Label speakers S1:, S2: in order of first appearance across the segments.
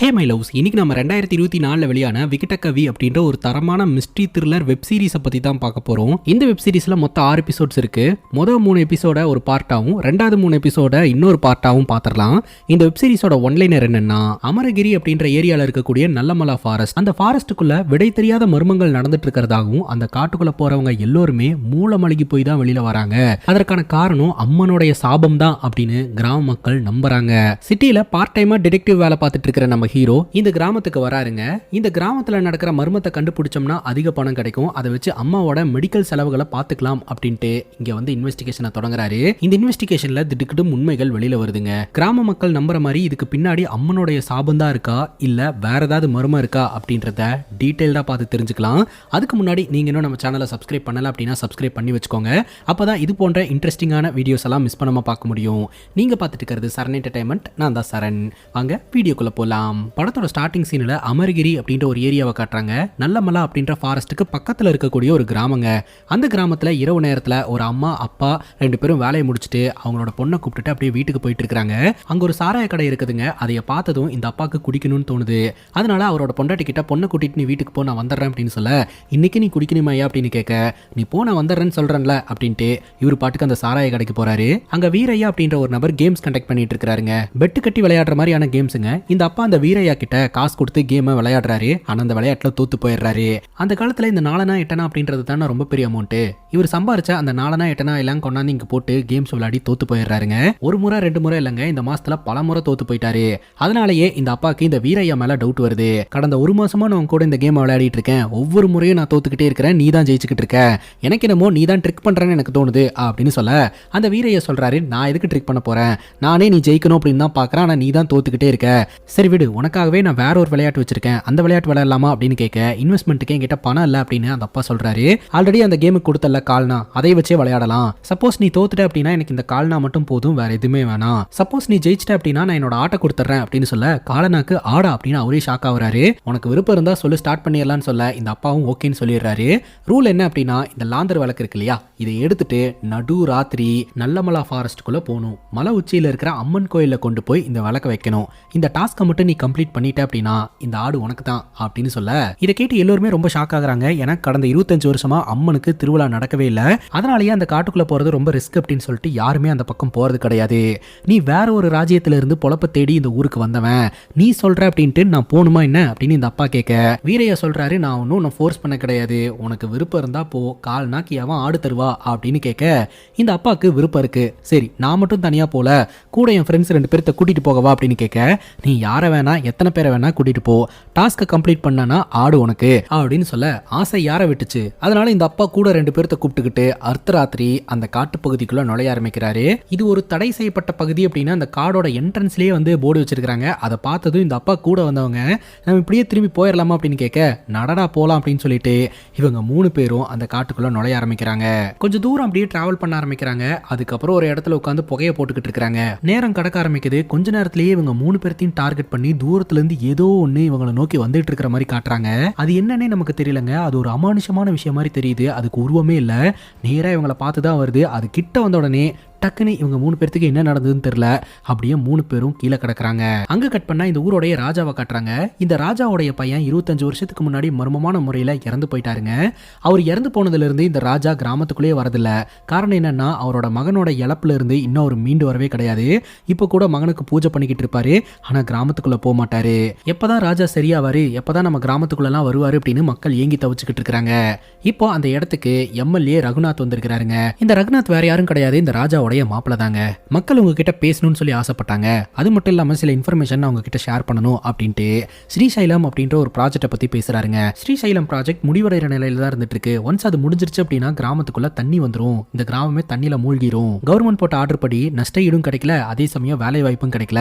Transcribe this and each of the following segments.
S1: Hey my loves, இன்னைக்கு நம்ம 2024 வெளியான விகடகவி அப்படின்ற ஒரு தரமான மிஸ்ட்ரி த்ரில்லர் வெப் சீரிஸை பற்றி தான் பார்க்க போகிறோம். இந்த வெப் சீரிஸில் மொத்தம் 6 எபிசோட்ஸ் இருக்கு. மொதல் 3 எபிசோட ஒரு பார்ட்டாகவும் ரெண்டாவது 3 எபிசோட இன்னொரு பார்ட்டாகவும் பார்த்துடலாம். இந்த வெப் சீரிஸோட ஒன்லைனர் என்னன்னா, அமரகிரி அப்படின்ற ஏரியாவில் இருக்கக்கூடிய நல்லமலா ஃபாரஸ்ட், அந்த ஃபாரஸ்ட்டுக்குள்ள விடை தெரியாத மர்மங்கள் நடந்துட்டு இருக்கிறதாகவும் அந்த காட்டுக்குள்ள போறவங்க எல்லோருமே மூலமழுகி போய் தான் வெளியில வராங்க. அதற்கான காரணம் அம்மனுடைய சாபம் தான் அப்படின்னு கிராம மக்கள் நம்புறாங்க. சிட்டியில பார்ட் டைமா டிடெக்டிவ் வேலை பார்த்துட்டு இருக்கிற நம்ம ஹீரோ இந்த கிராமத்துக்கு வராருங்க. இந்த கிராமத்துல நடக்கிற மர்மத்தை கண்டுபிடிச்சோம்னா அதிக பணம் கிடைக்கும், அதை வச்சு அம்மாவோட மெடிக்கல் செலவுகளை பார்த்துக்கலாம் அப்படின்ட்டு இங்க வந்து இன்வெஸ்டிகேஷனை தொடங்குறாரு. இந்த இன்வெஸ்டிகேஷன்ல திடுக்கிடும் உண்மைகள் வெளியில வருதுங்க. கிராம மக்கள் நம்புற மாதிரி இதுக்கு பின்னாடி அம்மனுடைய சாபம் தான் இருக்கா இல்ல வேற ஏதாவது மர்மம் இருக்கா அப்படின்றத டீடைல்டா பார்த்து தெரிஞ்சுக்கலாம். அதுக்கு முன்னாடி நீங்க இன்னும் நம்ம சேனலை சப்ஸ்கிரைப் பண்ணல அப்படின்னா சப்ஸ்கிரைப் பண்ணி வச்சுக்கோங்க. அப்பதான் இது போன்ற இன்ட்ரெஸ்டிங்கான வீடியோஸ் எல்லாம் மிஸ் பண்ணாம பார்க்க முடியும். நீங்க பார்த்துட்டு இருக்கிறது சரண் என்டர்டைன்மெண்ட், நான் தான் சரண். வாங்க வீடியோக்குள்ள போலாம். படத்தோட ஸ்டார்டிங் சீன்ல அமரகிரி அப்படின்ற ஒரு ஏரியாவை காட்டுறாங்க. நல்லமலா அப்படின்ற ஃபாரஸ்ட்டுக்கு பக்கத்துல இருக்கக்கூடிய ஒரு கிராமங்க. அந்த கிராமத்துல இரவு நேரத்துல ஒரு அம்மா அப்பா 2 பேரும் வேலையை முடிச்சுட்டு அவங்களோட பொண்ணை கூப்பிட்டுட்டு அப்படியே வீட்டுக்கு போயிட்டு இருக்காங்க. அங்க ஒரு சாராய கடை இருக்குதுங்க. அதைய பார்த்ததும் இந்த அப்பாவுக்கு குடிக்கணும்னு தோணுது. அதனால அவரோட பொண்டாட்டி கிட்ட பொண்ணை கூட்டிட்டு நீ வீட்டுக்கு போ, நான் வந்துடுறேன் அப்படின்னு சொல்ல, இன்னைக்கு நீ குடிக்கணுமையா அப்படின்னு கேட்க, நீ போ நான் வந்துடுறேன்னு சொல்றேன்ல அப்படின்ட்டு இவர் பாட்டுக்கு அந்த சாராய கடைக்கு போறாரு. அங்க வீரையா அப்படின்ற ஒரு நபர் கேம்ஸ் கண்டக்ட் பண்ணிட்டு இருக்காருங்க. பெட்டு கட்டி விளையாடுற மாதிரியான கேம்ஸுங்க. இந்த அப்பா அந்த வீரையா கிட்ட காசு கொடுத்து கேமை விளையாடுறாரு. ஆனா அந்த விளையாட்டுல தோத்து போயிடுறாரு. அந்த காலத்துல இந்த 4 8 அப்படின்றது தானே ரொம்ப பெரிய அமௌண்ட். இவர் சம்பாரிச்ச அந்த 4 8 எல்லாம் கொண்டாந்து இங்க போட்டு கேம்ஸ் விளையாடி தோத்து போயிடுறாருங்க. ஒரு முறை 2 முறை இல்லைங்க, இந்த மாசத்துல பல முறை தோத்து போயிட்டாரு. அதனாலேயே இந்த அப்பாக்கு இந்த வீரையா மேல டவுட் வருது. கடந்த 1 மாசமா நான் கூட இந்த கேம் விளையாடிட்டு இருக்கேன், ஒவ்வொரு முறையும் நான் தோத்துக்கிட்டே இருக்கிறேன், நீ தான் ஜெயிச்சுக்கிட்டு இருக்க, எனக்கு என்னமோ நீ தான் ட்ரிக் பண்றேன்னு எனக்கு தோணுது அப்படின்னு சொல்ல, அந்த வீரையா சொல்றாரு, நான் எதுக்கு ட்ரிக் பண்ண போறேன், நானே நீ ஜெயிக்கணும் அப்படின்னு தான் பாக்குறேன், ஆனா நீ தான் தோத்துக்கிட்டே இருக்க, சரி விடு, உனக்காகவே நான் வேற ஒரு விளையாட்டு வச்சிருக்கேன், அந்த விளையாட்டு விளையாடலாமா அப்படின்னு கேட்க, இன்வெஸ்ட்மெண்ட்டுக்கு என்கிட்ட பணம் இல்லை அப்படின்னு அந்த அப்பா சொல்றாரு. ஆல்ரெடி அந்த கேமுக்கு கொடுத்தல கால்னா, அதை வச்சே விளையாடலாம். சப்போஸ் நீ தோத்துட்ட அப்படின்னா எனக்கு இந்த கால்னா மட்டும் போதும், வேற எதுவுமே வேணாம். சப்போஸ் நீ ஜெயிச்சிட்ட அப்படின்னா நான் என்னோட ஆட்டை கொடுத்துறேன் அப்படின்னு சொல்ல, காலனாக்கு ஆடா அப்படின்னு அவரே ஷாக் ஆகுறாரு. உனக்கு விருப்பம் இருந்தா சொல்லு, ஸ்டார்ட் பண்ணிடலாம்னு சொல்ல, இந்த அப்பாவும் ஓகேன்னு சொல்லிடுறாரு. ரூல் என்ன அப்படின்னா, இந்த லாந்தர் விளக்கு இருக்கு இல்லையா, இதை எடுத்துட்டு நடு ராத்திரி நல்லமலா ஃபாரஸ்ட்டுக்குள்ள போகணும். மலை உச்சியில இருக்கிற அம்மன் கோயில கொண்டு போய் இந்த விளக்க வைக்கணும். இந்த டாஸ்க்கை மட்டும் நீ கம்ப்ளீட் பண்ணிட்ட அப்படின்னா இந்த ஆடு உனக்கு தான் அப்படின்னு சொல்ல, இதை கேட்டு எல்லோருமே ரொம்ப ஷாக் ஆகுறாங்க. ஏன்னா கடந்த 25 வருஷமா அம்மனுக்கு திருவிழா நடக்கவே இல்லை. அதனாலேயே அந்த காட்டுக்குள்ள போறது ரொம்ப ரிஸ்க் அப்படின்னு சொல்லிட்டு யாருமே அந்த பக்கம் போறது கிடையாது. நீ வேற ஒரு ராஜ்யத்துல இருந்து பொழப்ப தேடி இந்த ஊருக்கு வந்தவன், நீ சொல்ற அப்படின்ட்டு நான் போகணுமா என்ன அப்படின்னு இந்த அப்பா கேட்க, வீரையா சொல்றாரு, நான் ஒன்னும் நான் ஃபோர்ஸ் பண்ண கிடையாது, உனக்கு விருப்பம் இருந்தா போ, கால் நாக்கி அவன் ஆடு தருவா அப்படின்னு கேட்க, இந்த அப்பாவுக்கு விருப்பம் இருக்கு. சரி நான் மட்டும் தனியா போல, கூட என் ஃப்ரெண்ட்ஸ் 2 பேர்த்த கூட்டிட்டு போகவா அப்படின்னு கேட்க, நீ யாரை வேணா எத்தனை பேரை வேணா கூட்டிட்டு போ, டாஸ்க்கை கம்ப்ளீட் பண்ணனா ஆடு உனக்கு அப்படின்னு சொல்ல, ஆசை யாரை விட்டுச்சு. அதனால இந்த அப்பா கூட 2 பேர்த்த கூப்பிட்டுக்கிட்டு அர்த்தராத்திரி அந்த காட்டு பகுதிக்குள்ள நுழைய ஆரம்பிக்கிறாரு. இது ஒரு தடை செய்யப்பட்ட பகுதி அப்படின்னு அந்த காடோட என்ட்ரன்ஸ்லயே வந்து போர்டு வச்சிருக்காங்க. அதை பார்த்ததும் இந்த அப்பா கூட வந்தவங்க, நம்ம இப்படியே திரும்பி போயிடலாமா அப்படின்னு கேட்க, நடடா போலாம் அப்படின்னு சொல்லிட்டு இவங்க 3 பேரும் அந்த காட்டுக்குள்ள நுழைய ஆரம்பிக்கிறாங்க. கொஞ்சம் தூரம் அப்படியே டிராவல் பண்ண ஆரம்பிக்கிறாங்க. அதுக்கப்புறம் ஒரு இடத்துல உட்காந்து புகையை போட்டுக்கிட்டு இருக்காங்க. நேரம் கடக்க ஆரம்பிக்குது. கொஞ்ச நேரத்திலேயே இவங்க 3 பேர்த்தையும் டார்கெட் பண்ணி தூரத்துல இருந்து ஏதோ ஒண்ணு இவங்களை நோக்கி வந்துட்டு இருக்கிற மாதிரி காட்டுறாங்க. அது என்னன்னே நமக்கு தெரியலங்க. அது ஒரு அமானுஷமான விஷயம் மாதிரி தெரியுது. அதுக்கு உருவமே இல்ல, நேரா இவங்களை பார்த்துதான் வருது. அது கிட்ட வந்த உடனே டக்குன்னு இவங்க 3 பேருக்கு என்ன நடந்ததுன்னு தெரியல, அப்படியே 3 பேரும் கீழே கிடக்குறாங்க. அங்க கட் பண்ணா இந்த ஊரோடைய ராஜாவை காட்டுறாங்க. இந்த ராஜாவுடைய பையன் 25 வருஷத்துக்கு முன்னாடி மர்மமான முறையில இறந்து போயிட்டாருங்க. அவர் இறந்து போனதுல இருந்து இந்த ராஜா கிராமத்துக்குள்ளேயே வரதில்ல. காரணம் என்னன்னா, அவரோட மகனோட இழப்புல இருந்து இன்னும் அவர் மீண்டு வரவே கிடையாது. இப்ப கூட மகனுக்கு பூஜை பண்ணிக்கிட்டு இருப்பாரு, ஆனா கிராமத்துக்குள்ள போக மாட்டாரு. எப்பதான் ராஜா சரியாவாரு, எப்பதான் நம்ம கிராமத்துக்குள்ள எல்லாம் வருவாரு அப்படின்னு மக்கள் ஏங்கி தவிச்சுக்கிட்டு இருக்காங்க. இப்போ அந்த இடத்துக்கு எம்எல்ஏ ரகுநாத் வந்திருக்கிறாருங்க. இந்த ரகுநாத் வேற யாரும் கிடையாது, இந்த ராஜாவோட மாப்பிள தாங்க. மக்கள் உங்ககிட்ட பேசணும்னு சொல்லி ஆசைப்பட்டாங்க. அது மட்டும் இல்லாம சில இன்ஃபர்மேஷன் அவங்க கிட்ட ஷேர் பண்ணணும் அப்படின்ட்டு ஸ்ரீசைலம் அப்படின்ற ஒரு ப்ராஜெக்ட்டை பத்தி பேசுறாருங்க. ஸ்ரீசைலம் ப்ராஜெக்ட் முடிவடைகிற நிலையில தான் இருந்துட்டு இருக்கு. ஒன்ஸ் அது முடிஞ்சிருச்சு அப்படின்னா கிராமத்துக்குள்ள தண்ணி வந்துரும், இந்த கிராமமே தண்ணியில மூழ்கிரும். கவர்மெண்ட் போட்ட ஆர்டர் படி நஷ்ட ஈடும் கிடைக்கல, அதே சமயம் வேலை வாய்ப்பும் கிடைக்கல.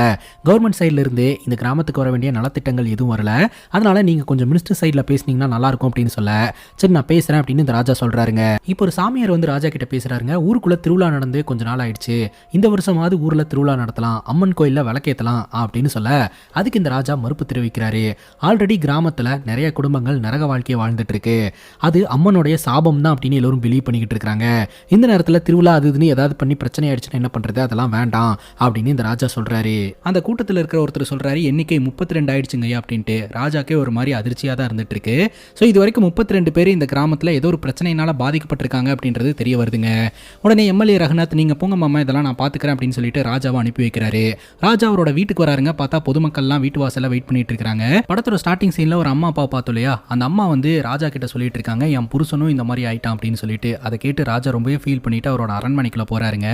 S1: கவர்மெண்ட் சைட்ல இருந்து இந்த கிராமத்துக்கு வர வேண்டிய நலத்திட்டங்கள் எதுவும் வரல. அதனால நீங்க கொஞ்சம் மினிஸ்டர் சைட்ல பேசினீங்கன்னா நல்லா இருக்கும் அப்படின்னு சொல்ல, சரி நான் பேசுறேன் அப்படின்னு இந்த ராஜா சொல்றாருங்க. இப்போ ஒரு சாமியார் வந்து ராஜா கிட்ட பேசுறாருங்க. ஊருக்குள்ள திருவிழா நடந்து கொஞ்ச நாள் ஆயிடுச்சு, இந்த வருஷமாவது ஊர்ல திருவிழா நடத்தலாம், அம்மன் கோயில்ல விளக்கேத்தலாம் அப்படின்னு சொல்ல அதுக்கு இந்த ராஜா மறுப்பு தெரிவிக்கிறாரு. ஆல்ரெடி கிராமத்துல நிறைய குடும்பங்கள் நரக வாழ்க்கையை வாழ்ந்துட்டு இருக்கு, அது அம்மனுடைய சாபம் தான் அப்படின்னு எல்லாரும் பிலீவ் பண்ணிக்கிட்டு இருக்காங்க. இந்த நேரத்துல திருவிழா அதுன்னு ஏதாவது பண்ணி பிரச்சனை ஆயிடுச்சுன்னா என்ன பண்றது, அதெல்லாம் வேண்டாம் அப்படின்னு இந்த ராஜா சொல்றாரு. அந்த கூட்டத்தில் இருக்கிற ஒருத்தர் சொல்றாரு, எண்ணிக்கை 32 ஆயிடுச்சுங்கய்யா அப்படின்ட்டு. ராஜாக்கே ஒரு மாதிரி அதிர்ச்சியா தான் இருந்துட்டு இருக்கு. ஸோ இது வரைக்கும் 32 பேர் இந்த கிராமத்தில் ஏதோ ஒரு பிரச்சனையினால பாதிக்கப்பட்டிருக்காங்க அப்படின்றது தெரிய வருதுங்க. உடனே எம்எல்ஏ ரகுநாத், நீங்க போங்க மாமா, இதெல்லாம் நான் பாத்துக்கிறேன் அப்படின்னு சொல்லிட்டு ராஜாவை அனுப்பி வைக்கிறாரு. ராஜா அவரோட வீட்டுக்கு வராருங்க. பார்த்தா பொதுமக்கள்லாம் வீட்டு வாசல்ல வெயிட் பண்ணிட்டு இருக்காங்க. படத்தோட ஸ்டார்டிங் சீன்ல ஒரு அம்மா அப்பா பார்த்தோம் இல்லையா, அந்த அம்மா வந்து ராஜா கிட்ட சொல்லிட்டு இருக்காங்க, என் புருஷனும் இந்த மாதிரி ஆயிட்டான் அப்படின்னு சொல்லிட்டு. அதை கேட்டு ராஜா ரொம்பவே ஃபீல் பண்ணிட்டு அவரோட அரண்மனைக்குள்ள போறாருங்க.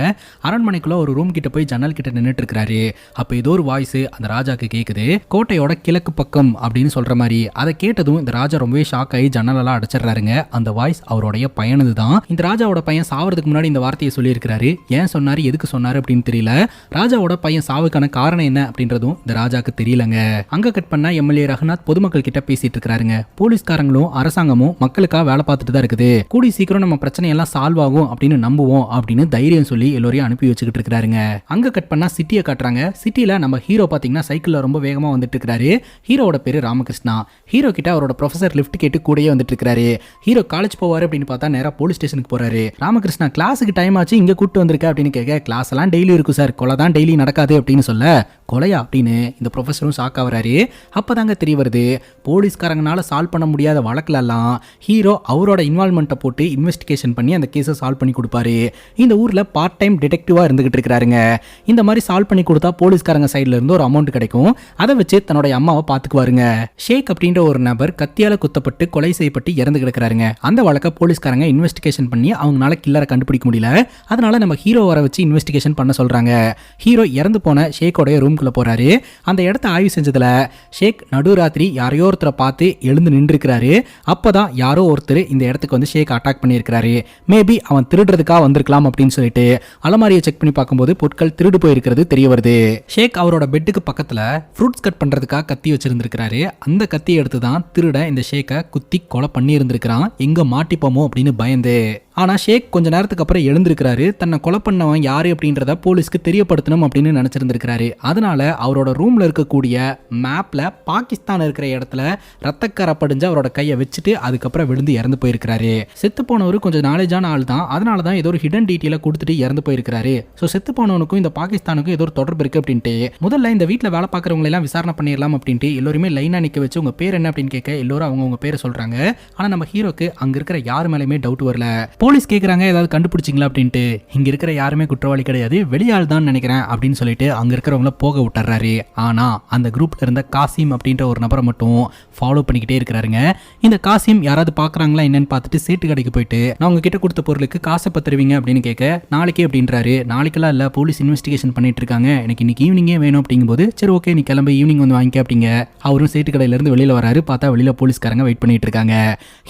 S1: அரண்மனைக்குள்ள ஒரு ரூம் கிட்ட போய் ஜன்னல் கிட்ட நின்றுட்டு இருக்காரு. அப்ப ஏதோ ஒரு வாய்ஸ் அந்த ராஜாக்கு கேக்குது, கோட்டையோட கிழக்கு பக்கம் அப்படின்னு சொல்ற மாதிரி. அதை கேட்டதும் இந்த ராஜா ரொம்பவே ஷாக் ஆகி ஜன்னலெல்லாம் அடைச்சிடறாருங்க. அந்த வாய்ஸ் அவருடைய பையனது தான். இந்த ராஜாவோட பையன் சாவறதுக்கு முன்னாடி இந்த வார்த்தையை சொல்லி இருக்காரு. ஏன் சொன்னாரு, எதுக்கு சொன்னாரு அப்படின்னு தெரியல. ராஜாவோட பையன் சாவுக்கான காரணம் என்ன அப்படின்றதும் இந்த ராஜாக்கு தெரியலங்க. அங்க கட் பண்ணா எம்எல்ஏ ரகுநாத் பொதுமக்கள் கிட்ட பேசிட்டு இருக்காருங்க. போலீஸ்காரங்களும் அரசாங்கமும் மக்களுக்காக வேலை பார்த்துட்டு தான் இருக்குது, கூடி சீக்கிரம் நம்ம பிரச்சனை எல்லாம் சால்வ் ஆகும் அப்படின்னு நம்புவோம் அப்படின்னு தைரியம் சொல்லி எல்லோரையும் அனுப்பி வச்சுக்கிட்டு இருக்காருங்க. அங்க கட் பண்ணா சிட்டியை காட்டுறாங்க. சிட்டில நம்ம ஹீரோ பாத்தீங்கன்னா சைக்கிள்ல ரொம்ப வேகமா வந்துட்டு இருக்காரு. ஹீரோட பேரு ராமகிருஷ்ணா. ஹீரோ கிட்ட அவரோட ப்ரொஃபசர் லிஃப்ட் கேட்டு கூடயே வந்துட்டு இருக்காரு. ஹீரோ காலேஜ் போவாரு அப்படின்னு பார்த்தா நேரா போலீஸ் ஸ்டேஷனுக்கு போறாரு. ராமகிருஷ்ணா, கிளாஸுக்கு டைம் ஆச்சு, இங்க கூட்டு வந்திருக்க அப்படின்னு கேட்க, கிளாஸ் எல்லாம் டெய்லி இருக்கும் சார், கொலை தான் டெய்லி நடக்காது அப்படின்னு சொல்ல, கொலையா அப்படின்னு இந்த ப்ரொஃபஸரும் ஷாக் ஆகுறாரு. அப்பதாங்க தெரிய வருது, போலீஸ்காரங்களால சால்வ் பண்ண முடியாத வழக்குலலாம் ஹீரோ அவரோட இன்வால்மெண்ட்டை போட்டு இன்வெஸ்டிகேஷன் பண்ணி அந்த கேஸை சால்வ் பண்ணி கொடுப்பாரு. இந்த ஊர்ல பார்ட் டைம் டிடெக்டிவா இருந்துகிட்டு இருக்காருங்க. இந்த மாதிரி சால்வ் பண்ணி கொடுத்தா போலீஸ்காரங்க சைட்ல இருந்து ஒரு அமௌண்ட் கிடைக்கும், அதை வச்சு தன்னோட அம்மாவை பாத்துக்குவாருங்க. ஷேக் அப்படின்ற ஒரு நபர் கத்தியால குத்தப்பட்டு கொலை செய்யப்பட்டு இறந்து கிடக்குறாருங்க. அந்த வழக்கை போலீஸ்காரங்க இன்வெஸ்டிகேஷன் பண்ணி அவங்களால கில்லரை கண்டுபிடிக்க முடியல. அதனால நம்ம ஹீரோ வர வச்சு இன்வெஸ்டிகேஷன் பண்ண சொல்றாங்க. ஹீரோ இறந்து போன ஷேக்கோடைய ரூம்குள்ள போறாரு. அந்த இடத்த ஆய்வு செஞ்சதுல ஷேக் நடுராத்திரி யாரையோ ஒருத்தரை பார்த்து எழுந்து நின்று இருக்கிறாரு. அப்பதான் யாரோ ஒருத்தர் இந்த இடத்துக்கு வந்து ஷேக் அட்டாக் பண்ணியிருக்கிறாரு. மேபி அவன் திருடுறதுக்காக வந்திருக்கலாம் அப்படின்னு சொல்லிட்டு அலமாரியை செக் பண்ணி பார்க்கும்போது பொருட்கள் திருடு போயிருக்கிறது தெரிய வருது. ஷேக் அவரோட பெட்டுக்கு பக்கத்துல ஃப்ரூட்ஸ் கட் பண்றதுக்காக கத்தி வச்சிருந்திருக்கிறாரு. அந்த கத்தியை எடுத்து தான் திருட இந்த ஷேக்கை குத்தி கொலை பண்ணி இருந்திருக்கிறான், எங்க மாட்டிப்போமோ அப்படின்னு பயந்து. ஆனா ஷேக் கொஞ்ச நேரத்துக்கு அப்புறம் எழுந்திருக்கிறாரு. தன்னை கொலை பண்ணவன் யாரு அப்படின்றத போலீஸ்க்கு தெரியப்படுத்தணும் அப்படின்னு நினைச்சிருந்திருக்கிறாரு. அதனால அவரோட ரூம்ல இருக்கக்கூடிய மேப்ல பாகிஸ்தான் இருக்கிற இடத்துல ரத்தக்கரை படிஞ்சு அவரோட கையை வச்சுட்டு அதுக்கப்புறம் விழுந்து இறந்து போயிருக்கிறாரு. செத்து போனவரு கொஞ்சம் நாலேஜான ஆள் தான், அதனாலதான் ஏதோ ஒரு ஹிடன் டீட்டெயில கொடுத்துட்டு இறந்து போயிருக்கிறாரு. ஸோ செத்து போனவனுக்கும் இந்த பாகிஸ்தானுக்கும் ஏதோ ஒரு தொடர்பு இருக்கு அப்படின்ட்டு முதல்ல இந்த வீட்டில் வேலை பார்க்குறவங்க எல்லாம் விசாரணை பண்ணிடலாம் அப்படின்ட்டு எல்லோருமே லைனா நிக்க வச்சு உங்க பேர் என்ன அப்படின்னு கேட்க எல்லோரும் அவங்க பேரை சொல்றாங்க. ஆனா நம்ம ஹீரோக்கு அங்க இருக்கிற யாரு மேலேயுமே டவுட் வரல. போலீஸ் கேட்குறாங்க, ஏதாவது கண்டுபிடிச்சிங்களா அப்படின்ட்டு. இங்க இருக்கிற யாருமே குற்றவாளி கிடையாது, வெளியாள் தான் நினைக்கிறேன் அப்படின்னு சொல்லிட்டு அங்க இருக்கிறவங்கள போக விட்டுறாரு. ஆனா அந்த குரூப்ல இருந்த காசிம் அப்படின்ற ஒரு நபரை மட்டும் ஃபாலோ பண்ணிக்கிட்டே இருக்கிறாருங்க. இந்த காசிம் யாராவது பாக்குறாங்களா என்னன்னு பார்த்துட்டு சேட்டு கடைக்கு போயிட்டு, நான் உங்ககிட்ட கொடுத்த பொருளுக்கு காசை பத்திருவீங்க அப்படின்னு கேட்க, நாளைக்கே அப்படின்றாரு. நாளைக்கெல்லாம் இல்ல, போலீஸ் இன்வெஸ்டிகேஷன் பண்ணிட்டு இருக்காங்க, எனக்கு இன்னைக்கு ஈவினிங்கே வேணும் அப்படிங்கும்போது, சரி ஓகே நீ கிளம்பி ஈவினிங் வந்து வாங்கிக்க அப்படிங்க. அவரும் சேட்டு கடையில இருந்து வெளியில வராரு. பார்த்தா வெளியில போலீஸ்காரங்க வெயிட் பண்ணிட்டு இருக்காங்க.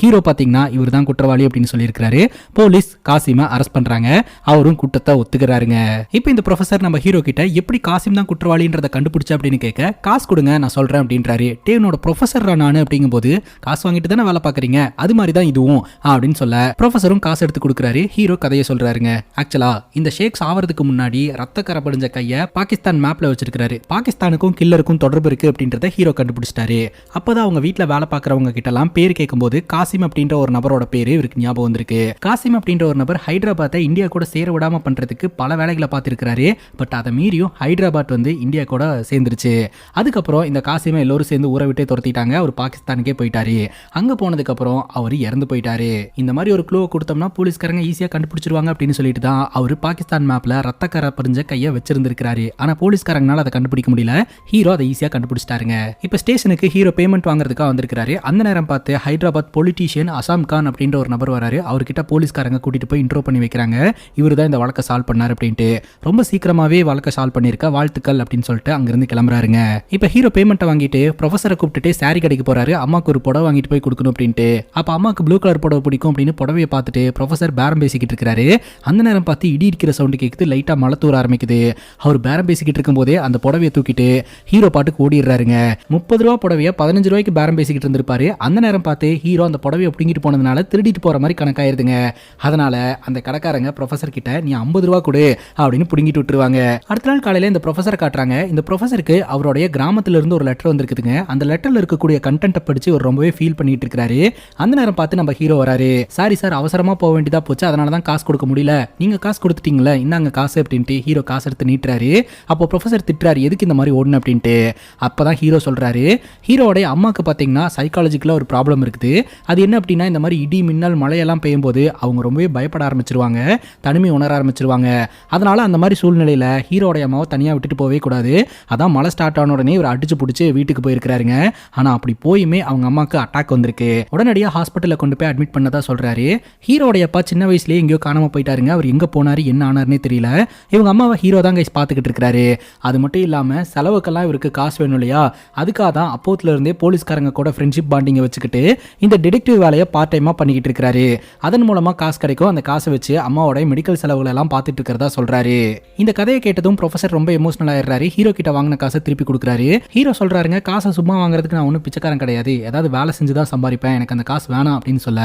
S1: ஹீரோ பாத்தீங்கன்னா இவர் தான் குற்றவாளி அப்படின்னு சொல்லியிருக்காரு. போலீஸ் காசிமை அரெஸ்ட் பண்றாங்க. அவரும் குற்றத்தை ஒத்துக்கிறாருங்க. இப்போ இந்த ப்ரொஃபசர் நம்ம ஹீரோ கிட்ட எப்படி காசிம் தான் குற்றவாளின்றத கண்டுபிடிச்சா அப்படின்னு கேட்க, காசு கொடுங்க நான் சொல்றேன் அப்படின்றாரு. டேவனோட ப்ரொஃபசர் நானு அப்படிங்கும்போது, காசு வாங்கிட்டு தானே வேலை பாக்குறீங்க, அது மாதிரி தான் இதுவும் அப்படின்னு சொல்ல ப்ரொஃபசரும் காசு எடுத்து கொடுக்குறாரு. ஹீரோ கதையை சொல்றாருங்க. ஆக்சுவலா இந்த ஷேக் ஆவறதுக்கு முன்னாடி ரத்த கரை படிஞ்ச கையை பாகிஸ்தான் மேப்ல வச்சிருக்காரு. பாகிஸ்தானுக்கும் கில்லருக்கும் தொடர்பு இருக்கு அப்படின்றத ஹீரோ கண்டுபிடிச்சிட்டாரு. அப்பதான் அவங்க வீட்டுல வேலை பார்க்கறவங்க கிட்ட எல்லாம் பேர் கேட்கும்போது காசிம் அப்படின்ற ஒரு நபரோட பேரு இவருக்கு ஞாபகம் வந்திருக்கு. காசிம் அப்படின்ற ஒரு நபர் ஹைதராபாத்தை இந்தியா கூட சேர விடாம பண்றதுக்கு பல வேலைகளை பார்த்திருக்கிறாரு. பட் அதை மீறியும் ஹைதராபாத் வந்து இந்தியா கூட சேர்ந்துருச்சு. அதுக்கப்புறம் இந்த காசிமை எல்லோரும் சேர்ந்து ஊரை விட்டே துரத்திட்டாங்க. அவர் பாகிஸ்தானுக்கே போயிட்டாரு. அங்க போனதுக்கு அப்புறம் அவர் இறந்து போயிட்டாரு. இந்த மாதிரி ஒரு க்ளூவை கொடுத்தோம்னா போலீஸ்காரங்க ஈஸியா கண்டுபிடிச்சிருவாங்க அப்படின்னு சொல்லிட்டு தான் அவர் பாகிஸ்தான் மேப்ல ரத்தக்கரை படிஞ்ச கையை வச்சிருந்திருக்காரு. ஆனா போலீஸ்காரங்களால அதை கண்டுபிடிக்க முடியல. ஹீரோ அதை ஈஸியா கண்டுபிடிச்சிட்டாருங்க. இப்ப ஸ்டேஷனுக்கு ஹீரோ பேமெண்ட் வாங்குறதுக்காக வந்திருக்காரு. அந்த நேரம் பார்த்து ஹைதராபாத் பொலிட்டீஷியன் அசாம் கான் அப்படின்ற ஒரு நபர் வராரு. அவர்கிட்ட போலீஸ்காரங்க கூட்டிட்டு போய் இன்ட்ரோ பண்ணி வைக்கிறாங்க. இவர் தான் இந்த வழக்கை சால்வ் பண்ணார் அப்படின்ட்டு. ரொம்ப சீக்கிரமாவே வழக்கை சால்வ் பண்ணிருக்க, வாழ்த்துக்கள் அப்படின்னு சொல்லிட்டு அங்கிருந்து கிளம்புறாருங்க. இப்ப ஹீரோ பேமெண்ட்டை வாங்கிட்டு ப்ரொஃபஸரை கூப்பிட்டுட்டு சாரி கடைக்கு போறாரு. அம்மாக்கு ஒரு புடவை வாங்கிட்டு போய் கொடுக்கணும் அப்படின்ட்டு. அப்ப அம்மாக்கு ப்ளூ கலர் புடவை பிடிக்கும் அப்படின்னு புடவையை பார்த்துட்டு ப்ரொஃபஸர் பேரம் பேசிக்கிட்டு இருக்காரு. அந்த நேரம் பார்த்து இடி இருக்கிற சவுண்டு கேட்குது, லைட்டா மழை தூர ஆரம்பிக்குது. அவர் பேரம் பேசிக்கிட்டு இருக்கும் போதே அந்த புடவையை தூக்கிட்டு ஹீரோ பாட்டுக்கு ஓடிடுறாருங்க. 30 ரூபா புடவையை 15 ரூபாய்க்கு பேரம் பேசிக்கிட்டு இருந்திருப்பாரு. அந்த நேரம் பார்த்து ஹீரோ அந்த புடவையை பிடிங்கிட்டு போனதுனால திருடிட்டு போற மாதிரி கணக்காயிருதுங்க. அதனால அந்த கடைக்காரங்க ப்ரொஃபசர் கிட்ட நீ 50 ரூபா கொடு அப்படின்னு புடுங்கிட்டு விட்டுருவாங்க. அடுத்த நாள் காலையில இந்த ப்ரொஃபசரை காட்டுறாங்க. இந்த ப்ரொஃபசருக்கு அவருடைய கிராமத்துல இருந்து ஒரு லெட்டர் வந்திருக்குதுங்க. அந்த லெட்டர்ல இருக்கக்கூடிய கண்டென்ட்டை படிச்சு அவர் ரொம்பவே ஃபீல் பண்ணிட்டு இருக்காரு. அந்த நேரம் பார்த்து நம்ம ஹீரோ வராரு. சாரி சார், அவசரமா போக வேண்டியதா போச்சு, அதனால தான் காசு கொடுக்க முடியல, நீங்க காசு கொடுத்துட்டீங்களா, இந்தாங்க காசு அப்படின்ட்டு ஹீரோ காசு எடுத்து நீட்டுறாரு. அப்போ ப்ரொஃபசர் திட்டுறாரு, எதுக்கு இந்த மாதிரி ஓடணும் அப்படின்ட்டு. அப்பதான் ஹீரோ சொல்றாரு, ஹீரோடைய அம்மாக்கு பார்த்தீங்கன்னா சைக்காலஜிக்கலா ஒரு ப்ராப்ளம் இருக்குது. அது என்ன அப்படின்னா, இந்த மாதிரி இடி மின்னல் மழையெல்லாம் பெய்யும் போது அவங்க ரொம்பவே பயப்பட ஆரம்பிச்சிருவாங்க, தனிமை உணர ஆரம்பிச்சிருவாங்க. அதனால அந்த மாதிரி சூழ்நிலையில ஹீரோடைய அம்மாவை தனியாக விட்டுட்டு போவே கூடாது. அதான் மழை ஸ்டார்ட் ஆன உடனே இவர் அடிச்சு பிடிச்சி வீட்டுக்கு போயிருக்கிறாருங்க. ஆனா அப்படி போயுமே அவங்க அம்மாவுக்கு அட்டாக் வந்திருக்கு. உடனடியாக ஹாஸ்பிட்டலில் கொண்டு போய் அட்மிட் பண்ணதா சொல்றாரு. ஹீரோடைய அப்பா சின்ன வயசுலேயே எங்கேயோ காணாம போயிட்டாருங்க. அவர் எங்க போனாரு என்ன ஆனாருன்னே தெரியல. இவங்க அம்மாவை ஹீரோ தான் கைஸ் பார்த்துக்கிட்டு இருக்காரு. அது மட்டும் இல்லாம செலவுக்கெல்லாம் இவருக்கு காசு வேணும் இல்லையா, அதுக்காக தான் அப்போத்துல இருந்தே போலீஸ்காரங்க கூட ஃப்ரெண்ட்ஷிப் பாண்டிங்கை வச்சுக்கிட்டு இந்த டிடெக்டிவ் வேலையை பார்ட் டைமா பண்ணிக்கிட்டு இருக்காரு. அதன் மூலமா காசு கிடைக்கும். அந்த காசை வச்சு அம்மாவோட மெடிக்கல் செலவுகள் எல்லாம் பார்த்துட்டு இருக்கிறதா சொல்றாரு. இந்த கதையை கேட்டதும் ப்ரொஃபசர் ரொம்ப எமோஷனல் ஆயிடுறாரு. ஹீரோ கிட்ட வாங்கின காசை திருப்பி கொடுக்குறாரு. ஹீரோ சொல்றாருங்க, காசை சும்மா வாங்குறதுக்கு நான் ஒன்றும் பிச்சைக்காரன் கிடையாது, ஏதாவது வேலை செஞ்சுதான் சம்பாதிப்பேன், எனக்கு அந்த காசு வேணாம் அப்படின்னு சொல்ல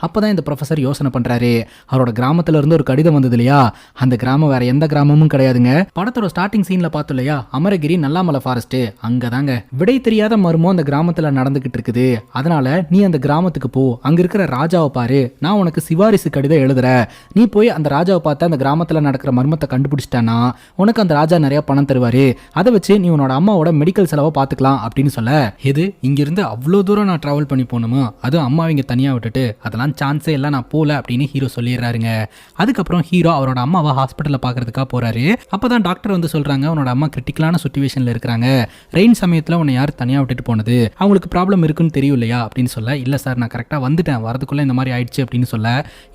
S1: அப்பதான் இந்த ப்ரொஃபசர் யோசனை பண்றாரு. அவரோட கிராமத்துல இருந்து ஒரு கடிதம் வந்தது இல்லையா, அந்த கிராமம் வேற எந்த கிராமமும் கிடையாதுங்க. படத்தோட ஸ்டார்டிங் சீன்ல பார்த்தோம் இல்லையா, அமரகிரி நல்லாமலை ஃபாரஸ்ட், அங்கதாங்க விடை தெரியாத மர்மம் அந்த கிராமத்துல நடந்துகிட்டு இருக்குது. அதனால நீ அந்த கிராமத்துக்கு போ, அங்க இருக்கிற ராஜாவை பாரு, நான் உனக்கு சிபாரிசு கடிதம் எழுதுறேன், நீ போய் அந்த ராஜாவை பார்த்து அந்த கிராமத்துல நடக்கிற மர்மத்தை கண்டுபிடிச்சிட்டானா உனக்கு அந்த ராஜா நிறைய பணம் தருவாரு, அதை வச்சு நீ உன்னோட அம்மாவோட மெடிக்கல் செலவை பார்த்துக்கலாம் அப்படின்னு சொல்ல, இது இங்கிருந்து அவ்வளோ தூரம் நான் டிராவல் பண்ணி போகணுமா, அதுவும் அம்மா இங்க தனியா விட்டுட்டு, அதெல்லாம் சான்ஸே இல்லை, நான் போல அப்படின்னு ஹீரோ சொல்லிடுறாருங்க. அதுக்கப்புறம் ஹீரோ அவரோட அம்மாவை ஹாஸ்பிட்டலில் பார்க்கறதுக்காக போறாரு. அப்பதான் டாக்டர் வந்து சொல்றாங்க, உன்னோட அம்மா கிரிட்டிக்கலான சுச்சுவேஷன்ல இருக்கிறாங்க, ரெயின் சமயத்தில் உன்னை யார் தனியாக விட்டுட்டு போனது, அவங்களுக்கு ப்ராப்ளம் இருக்குன்னு தெரியும் இல்லையா அப்படின்னு சொல்ல, இல்லை சார் நான் கரெக்டாக வந்துட்டேன், வரதுக்குள்ள இந்த மாதிரி ஆயிடுச்சு அப்படின்னு சொல்ல,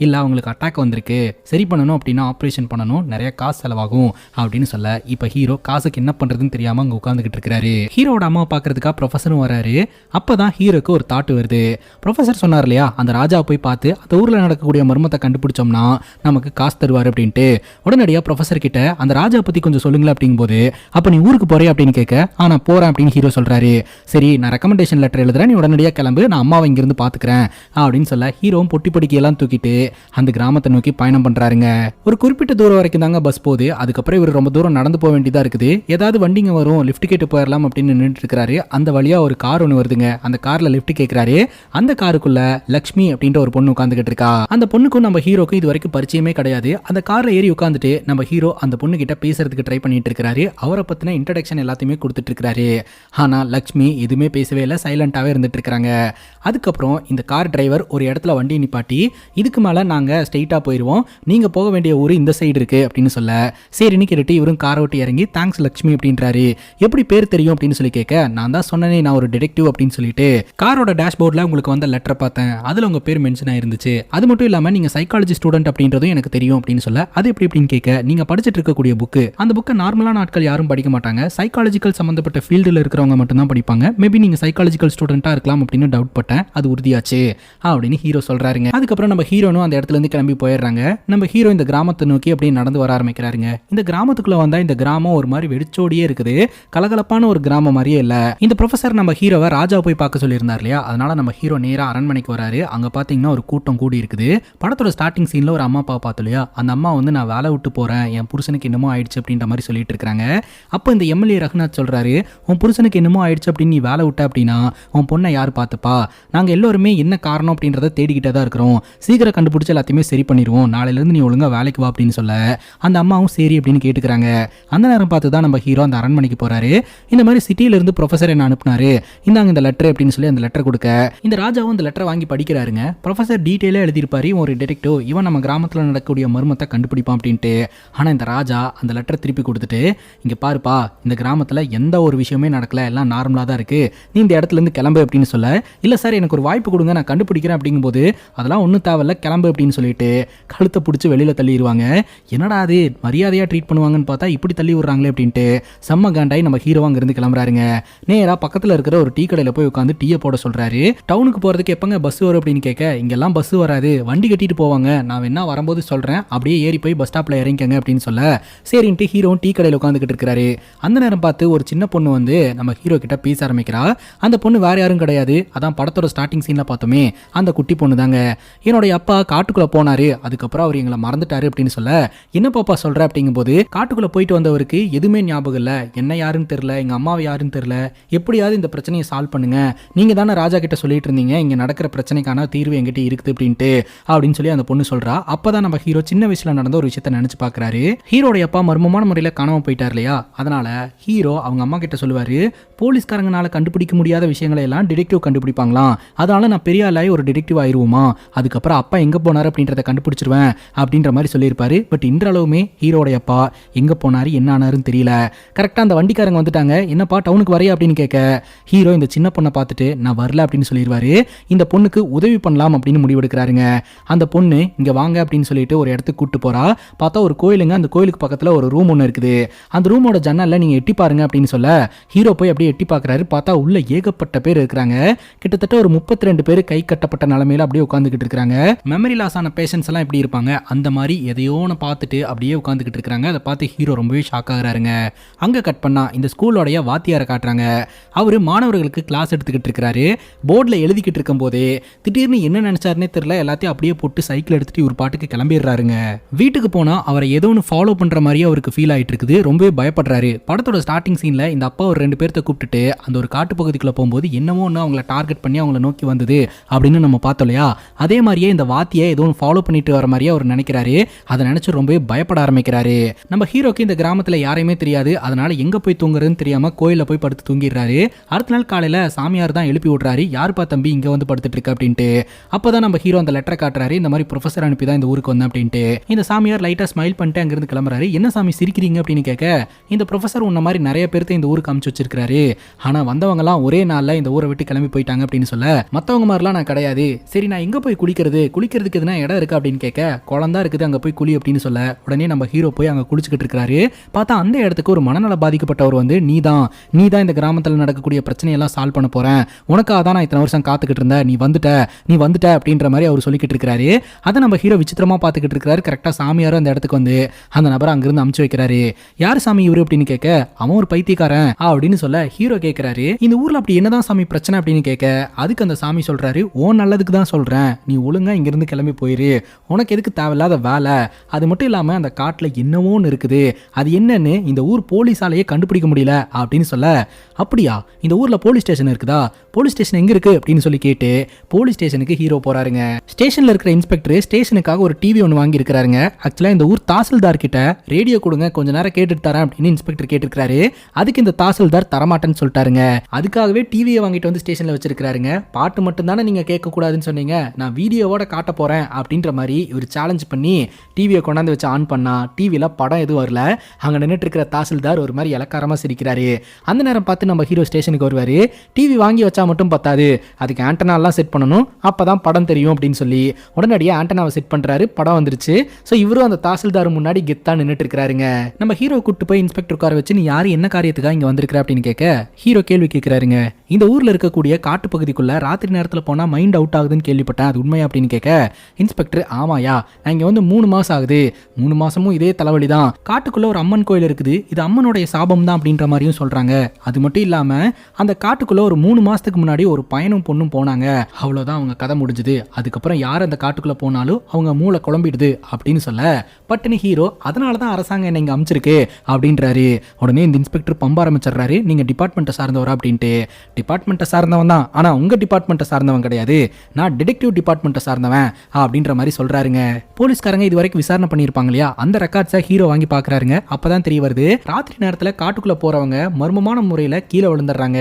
S1: இல்லை அவங்களுக்கு அட்டாக் வந்திருக்கு, சரி பண்ணணும் அப்படின்னா ஆப்ரேஷன் பண்ணணும், நிறைய காசு செலவாகும் அப்படின்னு சொல்ல, இப்போ ஹீரோ காசுக்கு என்ன பண்றதுன்னு தெரியாம அங்க உட்காந்துக்கிட்டு இருக்காரு. ஹீரோட அம்மாவை பார்க்கறதுக்காக ப்ரொஃபஸரும் வராரு. அப்பதான் ஹீரோக்கு ஒரு தாட் வருது. ப்ரொஃபசர் சொன்னார் இல்லையா, அந்த ராஜா போய் பார்த்து அந்த ஊர்ல நடக்கக்கூடிய மர்மத்தை கண்டுபிடிச்சோம்னா நமக்கு காசு தருவார் அப்படின்ட்டு. உடனடியாக ப்ரொஃபசர் கிட்ட அந்த ராஜா பத்தி கொஞ்சம் சொல்லுங்களேன் அப்படிங்கும்போது, அப்ப நீ ஊருக்கு போறியா அப்படின்னு கேட்க, ஆனா போறேன் அப்படின்னு ஹீரோ சொல்றாரு. சரி நான் ரெக்கமெண்டேஷன் லெட்டர் எழுதுறேன், நீ உடனடியாக கிளம்பு, நான் அம்மாவை இங்கிருந்து பாத்துக்கிறேன் அப்படின்னு சொல்ல, ஹீரோவும் பொட்டி படிக்கையெல்லாம் தூக்கிட்டு அந்த கிராமத்தை நோக்கி பயணம் பண்றாருங்க. ஒரு குறிப்பிட்ட தூரம் வரைக்கும் தாங்க பஸ் போகுது. அதுக்கப்புறம் இவர் ரொம்ப தூரம் நடந்து போக வேண்டியதா இருக்குது. ஏதாவது வண்டிங்க வரும், லிஃப்ட் கேட்டு போயிடலாம் அப்படின்னு நின்றுட்டு இருக்காரு. அந்த வழியா ஒரு கார் ஒன்று வருதுங்க. அந்த கார்ல லிஃப்ட் கேட்கிறாரு. அந்த காருக்குள்ள லக்ஷ்மி அப்படின்ற ஒரு பொண்ணு உட்காந்துக்கிட்டு இருக்கா. அந்த பொண்ணுக்கும் நம்ம ஹீரோக்கும் இது வரைக்கும் பரிச்சயமே கிடையாது. அந்த கார்ல ஏறி உட்காந்துட்டு நம்ம ஹீரோ அந்த பொண்ணு கிட்ட பேசுறதுக்கு ட்ரை பண்ணிட்டு இருக்காரு. அவரை பத்தின இன்ட்ரடக்ஷன் எல்லாத்தையுமே கொடுத்துட்டு இருக்காரு. ஆனா லக்ஷ்மி எதுவுமே பேசவே இல்லை, சைலண்டாவே இருந்துட்டு இருக்காங்க. அதுக்கப்புறம் இந்த கார் டிரைவர் ஒரு இடத்துல வண்டி நிப்பாட்டி, இதுக்கு மேல நாங்க ஸ்ட்ரெயிட்டா போயிருவோம், நீங்க போக வேண்டிய ஊர் இந்த சைடு இருக்கு அப்படின்னு சொல்ல, சரின்னு கேட்டுட்டு இவரும் காரை விட்டு இறங்கி தேங்க்ஸ் லக்ஷ்மி அப்படின்றாரு. எப்படி பேர் தெரியும் அப்படின்னு சொல்லி கேட்க, நான் தான் சொன்னேனே நான் ஒரு டிடெக்டிவ் அப்படின்னு சொல்லிட்டு, காரோட டேஷ்போர்ட்ல உங்களுக்கு வந்த லெட்டரை பார்த்தேன், அதுல உங்க பேர் மென்ஷன் ஆயிருந்துச்சு, அது மட்டும் இல்லாம நீங்க சைக்காலஜி ஸ்டூடெண்ட் அப்படின்றதும் எனக்கு தெரியும் அப்படின்னு சொல்ல, அது எப்படி அப்படின்னு கேட்க, நீங்க படிச்சுட்டு இருக்கக்கூடிய புக்கு, அந்த புக்கை நார்மலான ஆட்கள் யாரும் படிக்க மாட்டாங்க, சைக்காலஜிக்கல் சம்பந்தப்பட்ட ஃபீல்டில் இருக்கிறவங்க மட்டும் தான் படிப்பாங்க, மேபி நீங்க சைக்காலஜிக்கல் ஸ்டூடெண்டா இருக்கலாம் அப்படின்னு டவுட் பட்டேன், அது உறுதியாச்சு அப்படின்னு ஹீரோ சொல்றாருங்க. அதுக்கப்புறம் நம்ம ஹீரோனும் அந்த இடத்துல இருந்து கிளம்பி போயிடுறாங்க. நம்ம ஹீரோ இந்த கிராமத்தை நோக்கி அப்படியே நடந்து வர ஆரம்பிக்கிறாருங்க. இந்த கிராமத்துக்குள்ள வந்தா இந்த கிராமம் ஒரு மாதிரி வெடிச்சோடியே இருக்குது, கலகலப்பான ஒரு கிராமம் மாதிரியே இல்ல. இந்த ப்ரொஃபசர் நம்ம ஹீரோவை ராஜா போய் பார்க்க சொல்லியிருந்தார் இல்லையா, அதனால நம்ம ஹீரோ நேரா அரண்மனைக்கு வராரு. அங்க பாத்தீங்கன்னா ஒரு கூட்டம் கூடி இருக்குது. படத்தோட ஸ்டார்டிங் சீன்ல ஒரு அம்மா அப்பா பார்த்தோம் இல்லையா, அந்த அம்மா வந்து நான் வேலை விட்டு போறேன், என் புருஷனுக்கு என்னமோ ஆயிடுச்சு அப்படின்ற மாதிரி சொல்லிட்டு இருக்காங்க. அப்போ இந்த எம்எல்ஏ ரகுநாத் சொல்றாரு, உன் புருஷனுக்கு என்னமோ ஆயிடுச்சு அப்படின்னு நீ வேலை விட்ட அப்படின்னா உன் பொண்ணை யார் பார்த்துப்பா, நாங்க எல்லாருமே என்ன காரணம் அப்படின்றத தேடிக்கிட்டே தான் இருக்கிறோம், சீக்கிரம் கண்டுபிடிச்சு எல்லாத்தையுமே சரி பண்ணிடுவோம், நாளையில இருந்து நீ ஒழுங்கா வேலைக்கு வா அப்படின்னு சொல்ல, அந்த அம்மாவும் சரி அப்படின்னு கேட்டுக்கிறாங்க. அந்த நேரம் பார்த்து தான் நம்ம ஹீரோ அந்த அரண்மனைக்கு போறாரு. இந்த மாதிரி சிட்டியில இருந்து ப்ரொஃபசர் என்ன அனுப்புனாரு, இந்தாங்க இந்த லெட்டர் அப்படின்னு சொல்லி அந்த லெட்டர் கொடுக்க, இந்த ராஜாவும் இந்த லெட்டரை வாங்கி படிக்கிறாருங்க. ப்ரொஃபசர் டீட்டெயிலாக எழுதியிருப்பாரு, ஒரு டிடெக்டிவ், இவன் நம்ம கிராமத்தில் நடக்கக்கூடிய மர்மத்தை கண்டுபிடிப்பான் அப்படின்ட்டு. ஆனால் இந்த ராஜா அந்த லெட்டரை திருப்பி கொடுத்துட்டு, இங்க பாருப்பா இந்த கிராமத்தில் எந்த ஒரு விஷயமே நடக்கல, எல்லாம் நார்மலாக தான் இருக்கு, நீ இந்த இடத்துல இருந்து கிளம்பு அப்படின்னு சொல்ல, இல்லை சார் எனக்கு ஒரு வாய்ப்பு கொடுங்க நான் கண்டுபிடிக்கிறேன் அப்படிங்கும்போது, அதெல்லாம் ஒன்றும் தேவையில்ல கிளம்பு அப்படின்னு சொல்லிட்டு கழுத்தை பிடிச்சி வெளியில தள்ளிடுவாங்க. என்னடா அது மரியாதையா ட்ரீட் பண்ணுவாங்கன்னு பார்த்தா இப்படி தள்ளி விடுறாங்களே அப்படின்ட்டு செம்ம காண்டாய் நம்ம ஹீரோ அங்க இருந்து கிளம்புறாருங்க. நேரா பக்கத்துல இருக்கிற ஒரு டீ கடையில போய் உட்காந்து டீயை போட சொல்றாரு. டவுனுக்கு போறதுக்கு எப்பங்க பஸ் வரும் அப்படின்னு கேட்க, இங்கெல்லாம் பஸ் வராது, வண்டி கட்டிட்டு போவாங்க, நான் வேணா வரும்போது சொல்றேன், அப்படியே ஏறி போய் பஸ் ஸ்டாப்ல இறங்கிக்கங்க அப்படின்னு சொல்ல, சரின்ட்டு ஹீரோ டீ கடையில் உட்காந்துக்கிட்டு இருக்காரு. அந்த நேரம் பார்த்து ஒரு சின்ன பொண்ணு வந்து நம்ம ஹீரோ கிட்ட பேச ஆரம்பிக்கிறா. அந்த பொண்ணு வேற யாரும் கிடையாது, அதான் படத்தோட ஸ்டார்டிங் சீன்ல பார்த்தோமே அந்த குட்டி பொண்ணு தாங்க. என்னுடைய அப்பா காட்டுக்குள்ள போனாரு, அதுக்கப்புறம் அவர் எங்களை மறந்துட்டாரு அப்படின்னு சொல்ல, என்ன பாப்பா சொல்ற அப்படிங்கும்போது, காட்டுக்குள்ள போயிட்டு வந்தவருக்கு எதுவுமே ஞாபகம் இல்ல, என்ன யாருன்னு தெரியல, எங்க அம்மாவை யாருன்னு தெரியல, எப்படியாவது இந்த பிரச்சனையை சால்வ் பண்ணுங்க, நீங்க தானே ராஜா கிட்ட சொல்லிட்டு இருந்தீங்க இங்க நடக்கிற பிரச்சனைக்கான தீர்வு எங்கிட்ட இருக்குது அப்படின்னு சொல்லி அந்த பொண்ணு சொல்றா. அப்பதான் நம்ம ஹீரோ சின்ன வயசுல நடந்த ஒரு விஷயத்தை நினைச்சு பாக்குறாரு. ஹீரோடைய அப்பா மர்மமான முறையில காணாம போயிட்டார் இல்லையா, அதனால ஹீரோ அவங்க அம்மா கிட்ட சொல்லுவாரு, போலீஸ்காரங்கனால கண்டுபிடிக்க முடியாத விஷயங்களை எல்லாம் டிடெக்டிவ் கண்டுபிடிப்பாங்களாம், அதனால நான் பெரிய ஆளாயி ஒரு டிடெக்டிவ் ஆயிருவோமா, அதுக்கப்புறம் அப்பா எங்க போனாரு அப்படின்றத கண்டுபிடிச்சிருவேன் அப்படின்ற மாதிரி சொல்லியிருப்பாரு. பட் இன்றளவுமே ஹீரோடைய அப்பா எங்க போனாரு என்ன ஆனாருன்னு தெரியல. கரெக்டா அந்த வண்டிக்காரங்க வந்துட்டாங்க, என்னப்பா டவுனுக்கு வரையா அப்படின்னு கேட்க, ஹீரோ இந்த சின்ன பொண்ணை பார்த்துட்டு நான் வரல அப்படின்னு சொல்லிடுவாரு. இந்த பொண்ணுக்கு உதவி பண்ணலாம் அப்படின்னு முடிவெடுக்கிறாருங்க. அந்த பொண்ணு இங்க வாங்க அப்படின்னு சொல்லிட்டு ஒரு இடத்துக்கு கூட்டு போறா. பார்த்தா ஒரு கோயிலுங்க, அந்த கோயிலுக்கு பக்கத்துல ஒரு ரூம் ஒன்று இருக்குது. அந்த ரூமோட ஜன்னல்ல நீங்க எட்டி பாருங்க அப்படின்னு சொல்ல, ஹீரோ போய் அப்படியே எட்டி பார்க்கறாரு. பார்த்தா உள்ள ஏகப்பட்ட பேர் இருக்கிறாங்க. கிட்டத்தட்ட ஒரு 32 பேர் கை கட்டப்பட்ட நிலைமையில அப்படியே உட்காந்துக்கிட்டு இருக்காங்க. மெமரி லாஸ் ஆன பேஷன்ஸ் எல்லாம் எப்படி இருப்பாங்க அந்த மாதிரி எதையோன்னு பார்த்துட்டு அப்படியே உட்காந்துக்கிட்டு இருக்காங்க. அதை பார்த்து ஹீரோ ரொம்பவே ஷாக் ஆகுறாருங்க. அங்க கட் பண்ணா இந்த ஸ்கூலோடைய வாத்தியாரை காட்டுறாங்க. அவரு மாணவர்களுக்கு கிளாஸ் எடுத்துக்கிட்டு இருக்காரு. போர்டில் எழுதிக்கிட்டு இருக்கும் போதே திடீர்னு என்ன நினைச்சாருன்னே தெரியல, எல்லாத்தையும் அப்படியே போட்டு சைக்கிள் எடுத்துட்டு ஒரு பாட்டுக்கு கிளம்பிடுறாருங்க. வீட்டுக்கு போனா அவரை ஏதோ ஒன்று ஃபாலோ பண்ற மாதிரியே அவருக்கு ஃபீல் ஆயிட்டு இருக்குது. ரொம்பவே பயப்படுறாரு. படத்தோட ஸ்டார்டிங் சீன்ல இந்த அப்பா ஒரு 2 பேர்த்த கூப்பிட்டுட்டு அந்த ஒரு காட்டு பகுதிக்குள்ள போகும்போது என்னமோ ஒன்று அவங்கள டார்கெட் பண்ணி அவங்கள நோக்கி வந்தது அப்படின்னு நம்ம பார்த்தோம் இல்லையா, அதே மாதிரியே இந்த வாத்தியை ஏதோ ஒன்று ஃபாலோ பண்ணிட்டு வர மாதிரியே அவர் நினைக்கிறாரு. அதை நினைச்சு ரொம்பவே பயப்பட ஆரம்பிக்கிறாரு. நம்ம ஹீரோக்கு இந்த கிராமத்துல யாரையுமே தெரியாது, அதனால எங்க போய் தூங்குறதுன்னு தெரியாம கோயில போய் படுத்து தூங்கிடுறாரு. அடுத்த நாள் காலையில சாமியார் தான் எழுப்பி விடுறாரு, யாருப்பா தம்பி இங்க வந்து படுத்துட்டு இருக்க அப்படின்ட்டு. அப்பதான் நம்ம ஹீரோ அந்த லெட்டரை காட்டுறாரு, இந்த மாதிரி ப்ரொஃபசர் அனுப்பி தான் இந்த ஊருக்கு வந்தேன் அப்படின்ட்டு. இந்த சாமியார் லைட்டா ஸ்மைல் பண்ணிட்டு அங்கிருந்து கிளம்புறாரு. என்ன சாமி சிரிக்கிறீங்க அப்படின்னு கேட்க, இந்த ப்ரொஃபசர் உன்ன மாதிரி நிறைய பேர்த்த இந்த ஊருக்கு அமுச்சு வச்சிருக்காரு, ஆனா வந்தவங்க எல்லாம் ஒரே நாள்ல இந்த ஊரை விட்டு கிளம்பி போயிட்டாங்க அப்படின்னு சொல்ல, மத்தவங்க மாதிரிலாம் நான் கிடையாது, சரி நான் எங்க போய் குளிக்கிறதுக்கு எதுனா இடம் இருக்கு அப்படின்னு கேட்க, குழந்தா இருக்குது அங்க போய் குளி அப்படின்னு சொல்ல, உடனே நம்ம ஹீரோ போய் அங்க குளிச்சுக்கிட்டு இருக்காரு. பார்த்தா அந்த இடத்துக்கு ஒரு மனநல பாதிக்கப்பட்டவர் வந்து, நீதான் இந்த கிராமத்தில் நடக்கக்கூடிய பிரச்சனையெல்லாம் சால்வ் பண்ண போறேன், உனக்காக தான் நான் இத்தனை வருஷம் காத்துக்கிட்டு இருந்தேன், நீ வந்துட்ட அப்படின்ற மாதிரி அவர் சொல்லிக்கிட்டு இருக்காரு. அதை நம்ம ஹீரோ விசித்திரமா பார்த்துக்கிட்டு இருக்காரு. கரெக்டா சாமியாரும் அந்த இடத்துக்கு வந்து அந்த நபரை அங்கிருந்து அமுச்சு வைக்கிறாரு. யார் சாமி இவரு அப்படின்னு கேட்க, அவன் ஒரு பைத்தியக்காரன் அப்படின்னு சொல்ல, ஹீரோ கேட்கிறாரு, இந்த ஊர்ல அப்படி என்னதான் சாமி பிரச்சனை அப்படின்னு கேட்க, அதுக்கு அந்த சாமி சொல்றாரு, ஓ நல்லதுக்கு தான் சொல்றேன், நீ ஒழுங்கா இங்கிருந்து கிளம்பி போயிரு, உனக்கு எதுக்கு தேவையில்லாத வேலை, அது மட்டும் இல்லாம அந்த காட்டுல என்னவோன்னு இருக்குது, அது என்னன்னு இந்த ஊர் போலீஸாலேயே கண்டுபிடிக்க முடியல அப்படின்னு சொல்ல, அப்படியா இந்த ஊர்ல போலீஸ் ஸ்டேஷன் இருக்குதா, போலீஸ் ஸ்டேஷன் எங்க இருக்கு அப்படின்னு சொல்லி கேட்டு போலீஸ் ஸ்டேஷனுக்கு ஹீரோ போறாருங்க. ஸ்டேஷன்ல இருக்கிற இன்ஸ்பெக்டர் ஸ்டேஷனுக்காக ஒரு டிவி ஒன்று வாங்கி இருக்காருங்க. ஆக்சுவலா இந்த ஊர் தாசில்தார் கிட்ட ரேடியோ கொடுங்க கொஞ்ச நேரம் கேட்டுட்டு தரேன் அப்படின்னு இன்ஸ்பெக்டர் கேட்டிருக்காரு. அதுக்கு இந்த தாசில்தார் தரமாட்டேன்னு சொல்லிட்டாருங்க. அதுக்காகவே டிவியை வாங்கிட்டு வந்து ஸ்டேஷன்ல வச்சிருக்காருங்க. பாட்டு மட்டும் தானே நீங்க கேட்க கூடாதுன்னு சொன்னீங்க, நான் வீடியோவோட காட்ட போறேன் அப்படின்ற மாதிரி இவர் சேலஞ்ச் பண்ணி டிவியை கொண்டாந்து வச்சு ஆன் பண்ணா டிவியில படம் எதுவும் வரல. அங்க நின்றுட்டு இருக்கிற தாசில்தார் ஒரு மாதிரி இலக்காரமா சிரிக்கிறாரு. அந்த நேரம் பார்த்து நம்ம ஹீரோ ஸ்டேஷனுக்கு வருவாரு. டிவி வாங்கி வச்சா மட்டும் பத்தாது, அதுக்கு ஆண்டனா எல்லாம் செட் பண்ணணும், அப்பதான் படம் தெரியும் அப்படின்னு சொல்லி உடனடியாக ஆண்டனாவை செட் பண்றாரு. படம் வந்துருச்சு. ஸோ இவரும் அந்த தாசில்தார் முன்னாடி கெத்தா நின்றுட்டு இருக்காருங்க. நம்ம ஹீரோ கூட்டு போய் இன்ஸ்பெக்டர் உட்கார வச்சு, நீ யாரு என்ன காரியத்துக்காக இங்க வந்திருக்கிற அப்படின்னு கேட்க, ஹீரோ கேள்வி கேட்கிறாருங்க. இந்த ஊர்ல இருக்கக்கூடிய காட்டு பகுதிக்குள்ள ராத்திரி நேரத்தில் போனா மைண்ட் அவுட் ஆகுதுன்னு கேள்விப்பட்டேன், அது உண்மையா அப்படின்னு கேட்க, இன்ஸ்பெக்டர் ஆமாயா, நான் இங்க வந்து 3 மாசம் ஆகுது, 3 மாசமும் இதே தலைவலி தான், காட்டுக்குள்ள ஒரு அம்மன் கோயில் இருக்குது, இது அம்மனுடைய சாபம் தான் அப்படின்ற மாதிரியும் சொல்றாங்க. அது மட்டும் இல்லாம அந்த காட்டுக்குள்ள ஒரு 3 மாசத்துக்கு முன்னாடி ஒரு பையனும் பொண்ணும் போனாங்க, அவ்வளவுதான் அவங்க கதை முடிஞ்சுது, அதுக்கப்புறம் யார் அந்த காட்டுக்குள்ள போனாலும் அவங்க மூளை குழம்பிடுது அப்படின்னு சொல்ல, பட்டுன்னு ஹீரோ அதனாலதான் அரசாங்கம் என்ன இங்க அமைச்சிருக்கு அப்படின்றாரு. உடனே இந்த இன்ஸ்பெக்டர் பம்ப ஆரம்பிச்சிடுறாரு, நீங்க டிபார்ட்மெண்ட்டை சார்ந்தவரா அப்படின்ட்டு. டிபார்ட்மெண்ட்டை சார்ந்தவன் தான், ஆனா உங்க டிபார்ட்மெண்ட்டை சார்ந்தவன் கிடையாது, நான் டிடெக்டிவ் டிபார்ட்மெண்ட்டை சார்ந்தவன் அப்படின்ற மாதிரி சொல்றாருங்க. போலீஸ்காரங்க இது வரைக்கும் விசாரணை பண்ணியிருப்பாங்க இல்லையா, அந்த ரெக்கார்ட்ஸை ஹீரோ வாங்கி பாக்குறாருங்க. அப்பதான் தெரிய வருது, ராத்திரி நேரத்துல காட்டுக்குள்ள போறவங்க மர்மமான முறையில கீழே விழுந்துடுறாங்க.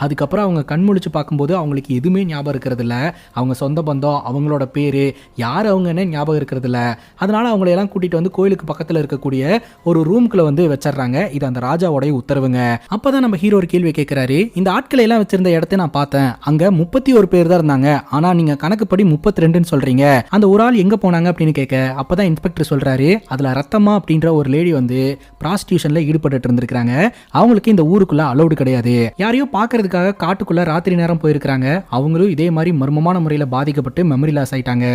S1: அதுக்கப்புறம் அவங்க கண் முழிச்சு பார்க்கும்போது அவங்களுக்கு எதுவுமே ஞாபகம் இருக்கிறது இல்ல, அவங்க சொந்த பந்தம், அவங்களோட பேரு, யார் அவங்கன்னு ஞாபகம் இருக்கிறது இல்ல. அதனால அவங்களை எல்லாம் கூட்டிட்டு வந்து கோயிலுக்கு பக்கத்துல இருக்கக்கூடிய ஒரு ரூம்குள்ள வந்து வச்சிடறாங்க. இது அந்த ராஜாவோடைய உத்தரவுங்க. அப்பதான் நம்ம ஹீரோ ஒரு கேள்வி கேட்கிறாரு, இந்த ஆட்களை எல்லாம் வச்சிருந்த இடத்த நான் பார்த்தேன், அங்க 31 பேர் தான் இருந்தாங்க, ஆனா நீங்க கணக்குப்படி 32ன்னு சொல்றீங்க, அந்த ஒரு ஆள் எங்க போனாங்க அப்படின்னு கேட்க, அப்பதான் இன்ஸ்பெக்டர் சொல்றாரு, அதுல ரத்தம்மா அப்படின்ற ஒரு லேடி வந்து ப்ராஸ்டியூஷன்ல ஈடுபட்டு இருந்திருக்காங்க, அவங்களுக்கு இந்த ஊருக்குள்ள அலௌடு கிடையாது, யாரையோ பாக்குறதுக்காக காட்டுக்குள்ள ராத்திரி நேரம் போயிருக்காங்க, அவங்களும் இதே மாதிரி மர்மமான முறையில பாதிக்கப்பட்டு மெமரி லாஸ் ஆயிட்டாங்க,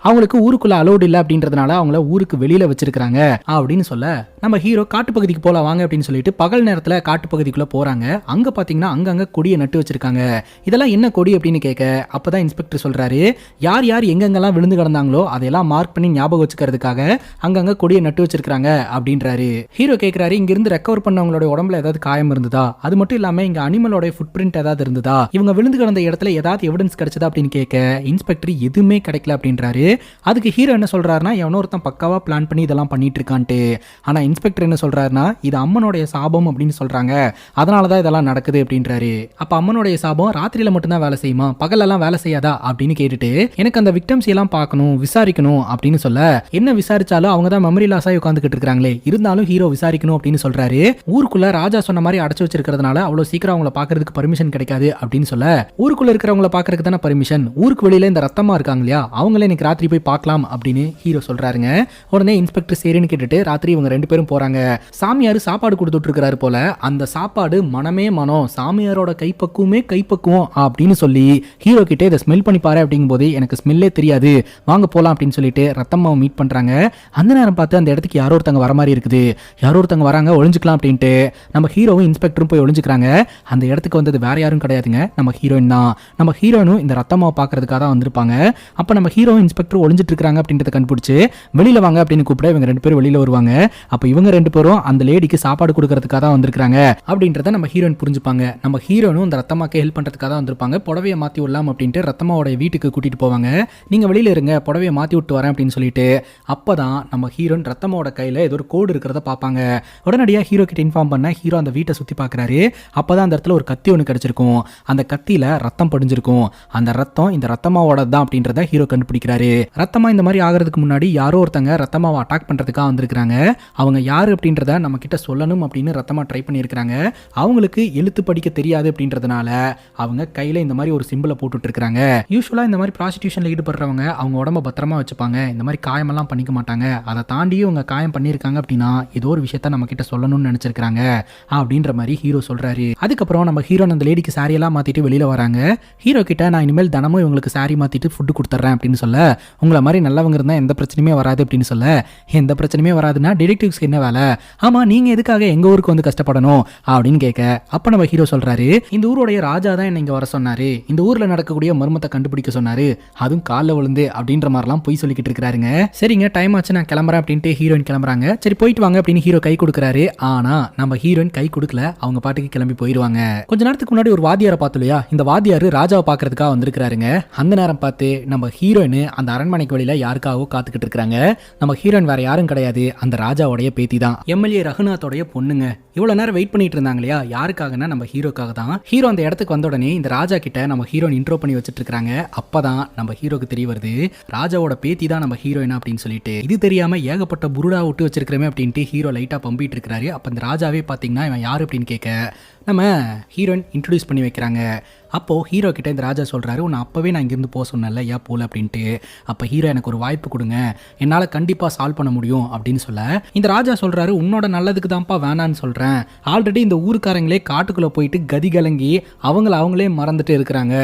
S1: அவங்களுக்கு ஊருக்குள்ள அலௌடு இல்ல அப்படின்றதுனால அவங்கள ஊருக்கு வெளியில வச்சிருக்காங்க அப்படின்னு சொல்ல, நம்ம ஹீரோ காட்டு பகுதிக்கு போலாம் வாங்க அப்படின்னு சொல்லிட்டு பகல் நேரத்துல காட்டு பகுதிக்குள்ள போறாங்க. அங்க பாத்தீங்கன்னா அங்கங்க கொடியை நட்டு வச்சிருக்காங்க. இதெல்லாம் என்ன கொடி அப்படின்னு கேட்க, அப்பதான் இன்ஸ்பெக்டர் சொல்றாரு, யார் யார் எங்கெங்கெல்லாம்
S2: எங்கெல்லாம் விழுந்து கிடந்தாங்களோ அதையெல்லாம் மார்க் பண்ணி ஞாபகம் வச்சுக்கிறதுக்காக அங்கங்க கொடியை நட்டு வச்சிருக்காங்க அப்படின்றாரு. ஹீரோ கேட்கிறாரு, இங்க இருந்து ரெக்கவர் பண்ணவங்களோட உடம்புல ஏதாவது காயம் இருந்ததா, அது மட்டும் இல்லாம இங்க அனிமலோட ஃபுட் பிரிண்ட் ஏதாவது இருந்ததா, இவங்க விழுந்து கிடந்த இடத்துல ஏதாவது எவிடன்ஸ் கிடைச்சதா அப்படின்னு கேட்க இன்ஸ்பெக்டர் எதுவுமே கிடைக்கல அப்படின்றாரு. அதுக்கு ஹீரோ என்ன சொல்றாருன்னா, எவனோ ஒருத்தன் பக்காவா பிளான் பண்ணி இதெல்லாம் பண்ணிட்டு இருக்கான்ட்டு. ஆனா இன்ஸ்பெக்டர் என்ன சொல்றாருன்னா, இது அம்மனுடைய சாபம் அப்படின்னு சொல்றாங்க, அதனாலதான் இதெல்லாம் நடக்குது அப்படின்றாரு. அப்ப அம்மனுடைய சாபம் ராத்திரியில மட்டும்தான் வேலை செய்யுமா, பகலெல்லாம் வேலை செய்யாதா அப்படின்னு கேட்டுட்டு, எனக்கு அந்த விக்டம்ஸ் எல்லாம் பார்க்கணும் விசாரிக்கணும் அப்படின்னு சொல்ல, என்ன விசாரிச்சாலும் அவங்க தான் மெமரி லாஸ் ஆகி உட்காந்துக்கிட்டு இருக்காங்களே, இருந்தாலும் ஹீரோ விசாரிக்கணும் அப்படின்னு சொல்றாரு. ஊருக்குள்ள ராஜா சொன்ன மாதிரி அடைச்சு வச்சிருக்கிறதுனால அவ்வளவு சீக்கிரம் அவங்கள பாக்குறதுக்கு பர்மிஷன் கிடைக்காது அப்படின்னு சொல்ல, ஊருக்குள்ள இருக்கிறவங்கள பாக்குறதுக்கு தானே பர்மிஷன், ஊருக்கு வெளியில இந்த ரத்தமா இருக்காங்க இல்லையா, அவங்களே இன்னைக்கு ராத்திரி போய் பார்க்கலாம் அப்படின்னு ஹீரோ சொல்றாருங்க. உடனே இன்ஸ்பெக்டர் சரின்னு கேட்டுட்டு ராத்திரி இவங்க 2 பேரும் போறாங்க. சாமியார் சாப்பாடு கொடுத்துட்டு இருக்காரு போல, அந்த சாப்பாடு மனமே மனம், சாமியாரோட கைப்பக்குவமே கைப்பக்குவம் அப்படின்னு சொல்லி ஹீரோ கிட்டே இதை ஸ்மெல் பண்ணி பாரு அப்படிங்கும் போது, எனக்கு ஸ்மெல்லே தெரியாது வாங்க போலாம் அப்படின்னு சொல்லிட்டு ரத்தம்மாவை மீட் பண்றாங்க. அந்த நேரம் பார்த்து அந்த இடத்துக்கு யாரோ ஒருத்தங்க வர மாதிரி இருக்குது, யாரோ ஒருத்தங்க வராங்க ஒளிஞ்சுக்கலாம் அப்படின்ட்டு நம்ம ஹீரோவும் இன்ஸ்பெக்டரும் போய் ஒளிஞ்சுக்கிறாங்க. அந்த இடத்துக்கு வந்தது வேற யாரும் கிடையாதுங்க, நம்ம ஹீரோயின் தான். நம்ம ஹீரோயினும் இந்த ரத்தம்மாவை பார்க்கறதுக்காக தான் வந்திருப்பாங்க. அப்ப நம்ம ஹீரோவும் இன்ஸ்பெக்டரும் ஒளிஞ்சிட்டு இருக்காங்க அப்படின்றத கண்டுபிடிச்சு வெளியில வாங்க அப்படின்னு கூப்பிட இவங்க 2 பேரும் வெளியில வருவாங்க. அப்ப இவங்க 2 பேரும் அந்த லேடிக்கு சாப்பாடு கொடுக்கறதுக்காக தான் வந்திருக்காங்க அப்படின்றத நம்ம ஹீரோயின் புரிஞ்சுப்பாங்க. நம்ம ஹீரோனும் இந்த ரத்தம்மாக்கு ஹெல்ப் பண்றதுக்காக தான் வந்திருப்பாங்க. புடவையை மாத்தி விடலாம் அப்படின்ட்டு ரத்தம்மாவோட வீட்டுக்கு கூட்டிட்டு போவாங்க. நீங்க வெளியில இருங்க, புடவையை மாத்தி விட்டு வரேன் அப்படின்னு சொல்லிட்டு, அப்பதான் நம்ம ஹீரோன் ரத்தம்மாவோட கையில ஏதோ ஒரு கோடு இருக்கிறத பார்ப்பாங்க. உடனடியாக ஹீரோ கிட்ட இன்ஃபார்ம் பண்ண ஹீரோ அந்த வீட்டை சுத்தி பார்க்கறாரு. அப்பதான் அந்த இடத்துல ஒரு கத்தி ஒன்று கிடைச்சிருக்கும். அந்த கத்தியில ரத்தம் படிஞ்சிருக்கும். அந்த ரத்தம் இந்த ரத்தம்மாவோட தான் அப்படின்றத ஹீரோ கண்டுபிடிக்கிறாரு. ரத்தமா இந்த மாதிரி ஆகிறதுக்கு முன்னாடி யாரோ ஒருத்தங்க ரத்தம்மாவை அட்டாக் பண்றதுக்காக வந்திருக்காங்க. அவங்க யாரு அப்படின்றத நம்ம கிட்ட சொல்லணும் அப்படின்னு ரத்தமா ட்ரை பண்ணியிருக்காங்க. அவங்களுக்கு எழுத்து படிக்க தெரியாது அப்படின்றதுனால அவங்க கையில இந்த மாதிரி ஒரு சிம்பிளை போட்டுட்டு இருக்காங்க. யூஸ்வலா இந்த மாதிரி ப்ராஸ்டிடியூஷன்ல ஈடுபடுறவங்க அவங்க உடம்ப பத்திரமா வச்சுப்பாங்க, இந்த மாதிரி காயமெல்லாம் பண்ணிக்க மாட்டாங்க. அதை தாண்டியும் அவங்க காயம் பண்ணியிருக்காங்க அப்படின்னா ஏதோ ஒரு விஷயத்த நம்ம கிட்ட சொல்லணும்னு நினைச்சிருக்காங்க அப்படின்ற மாதிரி ஹீரோ சொல்றாரு. அதுக்கப்புறம் நம்ம ஹீரோ அந்த லேடிக்கு சாரி எல்லாம் மாத்திட்டு வெளியில வராங்க. ஹீரோ கிட்ட நான் இனிமேல் தினமும் இவங்களுக்கு சாரி மாத்திட்டு ஃபுட்டு கொடுத்துட்றேன் அப்படின்னு சொல்ல, உங்களை மாதிரி நல்லவங்க இருந்தா எந்த பிரச்சனையுமே வராது அப்படின்னு சொல்ல, எந்த பிரச்சனையுமே வராதுன்னா டிடெக்டிவ்ஸ்க்கு என்ன வேலை, ஆமா நீங்க எதுக்காக எங்க ஊருக்கு வந்து கஷ்டப்படணும் அப்படின்னு கேட்க, அப்ப நம்ம ஹீரோ சொல்றாரு, இந்த ஊருடைய ராஜா தான் என்ன இங்க வர சொன்னாரு, இந்த ஊர்ல நடக்கக்கூடிய மர்மத்தை கண்டுபிடிக்க சொன்னாரு, அதுவும் காலைல விழுந்து அப்படின்ற மாதிரிலாம் போய் சொல்லிக்கிட்டு இருக்காருங்க. சரிங்க டைம் ஆச்சு நான் கிளம்புறேன் அப்படின்ட்டு ஹீரோயின் கிளம்புறாங்க. சரி போயிட்டு வாங்க அப்படின்னு ஹீரோ கை கொடுக்குறாரு. ஆனா நம்ம ஹீரோயின் கை கொடுக்கல, அவங்க பாட்டுக்கு கிளம்பி போயிருவாங்க. கொஞ்ச நேரத்துக்கு முன்னாடி ஒரு வாத்தியாரை பார்த்தோம் இல்லையா, இந்த வாத்தியாரு ராஜாவை பாக்குறதுக்காக வந்திருக்காருங்க. அந்த நேரம் பார்த்து நம்ம ஹீரோயின் அந்த அரண்மனைக்கு வழியில யாருக்காகவோ காத்துக்கிட்டு இருக்காங்க. நம்ம ஹீரோயின் வேற யாரும் கிடையாது, அந்த ராஜாவோடைய பேத்தி தான், எம்எல்ஏ ரகுநாத்தோடைய பொண்ணுங்க. இவ்வளவு நேரம் வெயிட் பண்ணிட்டு இருந்தாங்க இல்லையா, யாருக்காகனா நம்ம ஹீரோக்காக தான். ஹீரோ அந்த இடத்துக்கு வந்த உடனே இந்த ராஜா கிட்ட நம்ம ஹீரோயின் இன்ட்ரோ பண்ணி வச்சிட்டு இருக்காங்க. அப்பதான் நம்ம ஹீரோக்கு தெரிய வருது ராஜாவோட பேத்தி தான் நம்ம ஹீரோயின் அப்படின்னு சொல்லிட்டு. இது தெரியாம ஏகப்பட்ட புருடா விட்டு வச்சிருக்கிறமே அப்படின்ட்டு ஹீரோ லைட்டா பம்பிட்டு இருக்காரு. அப்ப இந்த ராஜாவே பாத்தீங்கன்னா இவன் யாரு அப்படின்னு கேட்க நம்ம ஹீரோயின் இன்ட்ரோடியூஸ் பண்ணி வைக்கிறாங்க. அப்போ ஹீரோ கிட்ட இந்த ராஜா சொல்றாரு, உன்னை அப்பவே நான் இங்கிருந்து போக சொன்னேன்ல ஏன் போல அப்படின்ட்டு. அப்ப ஹீரோ எனக்கு ஒரு வாய்ப்பு கொடுங்க, என்னால கண்டிப்பா சால்வ் பண்ண முடியும் அப்படின்னு சொல்ல, இந்த ராஜா சொல்றாரு, உன்னோட நல்லதுக்கு தான்ப்பா வேணான்னு சொல்றேன். ஆல்ரெடி இந்த ஊருக்காரங்களே காட்டுக்குள்ள போயிட்டு கதி கலங்கி அவங்களே மறந்துட்டு இருக்கிறாங்க.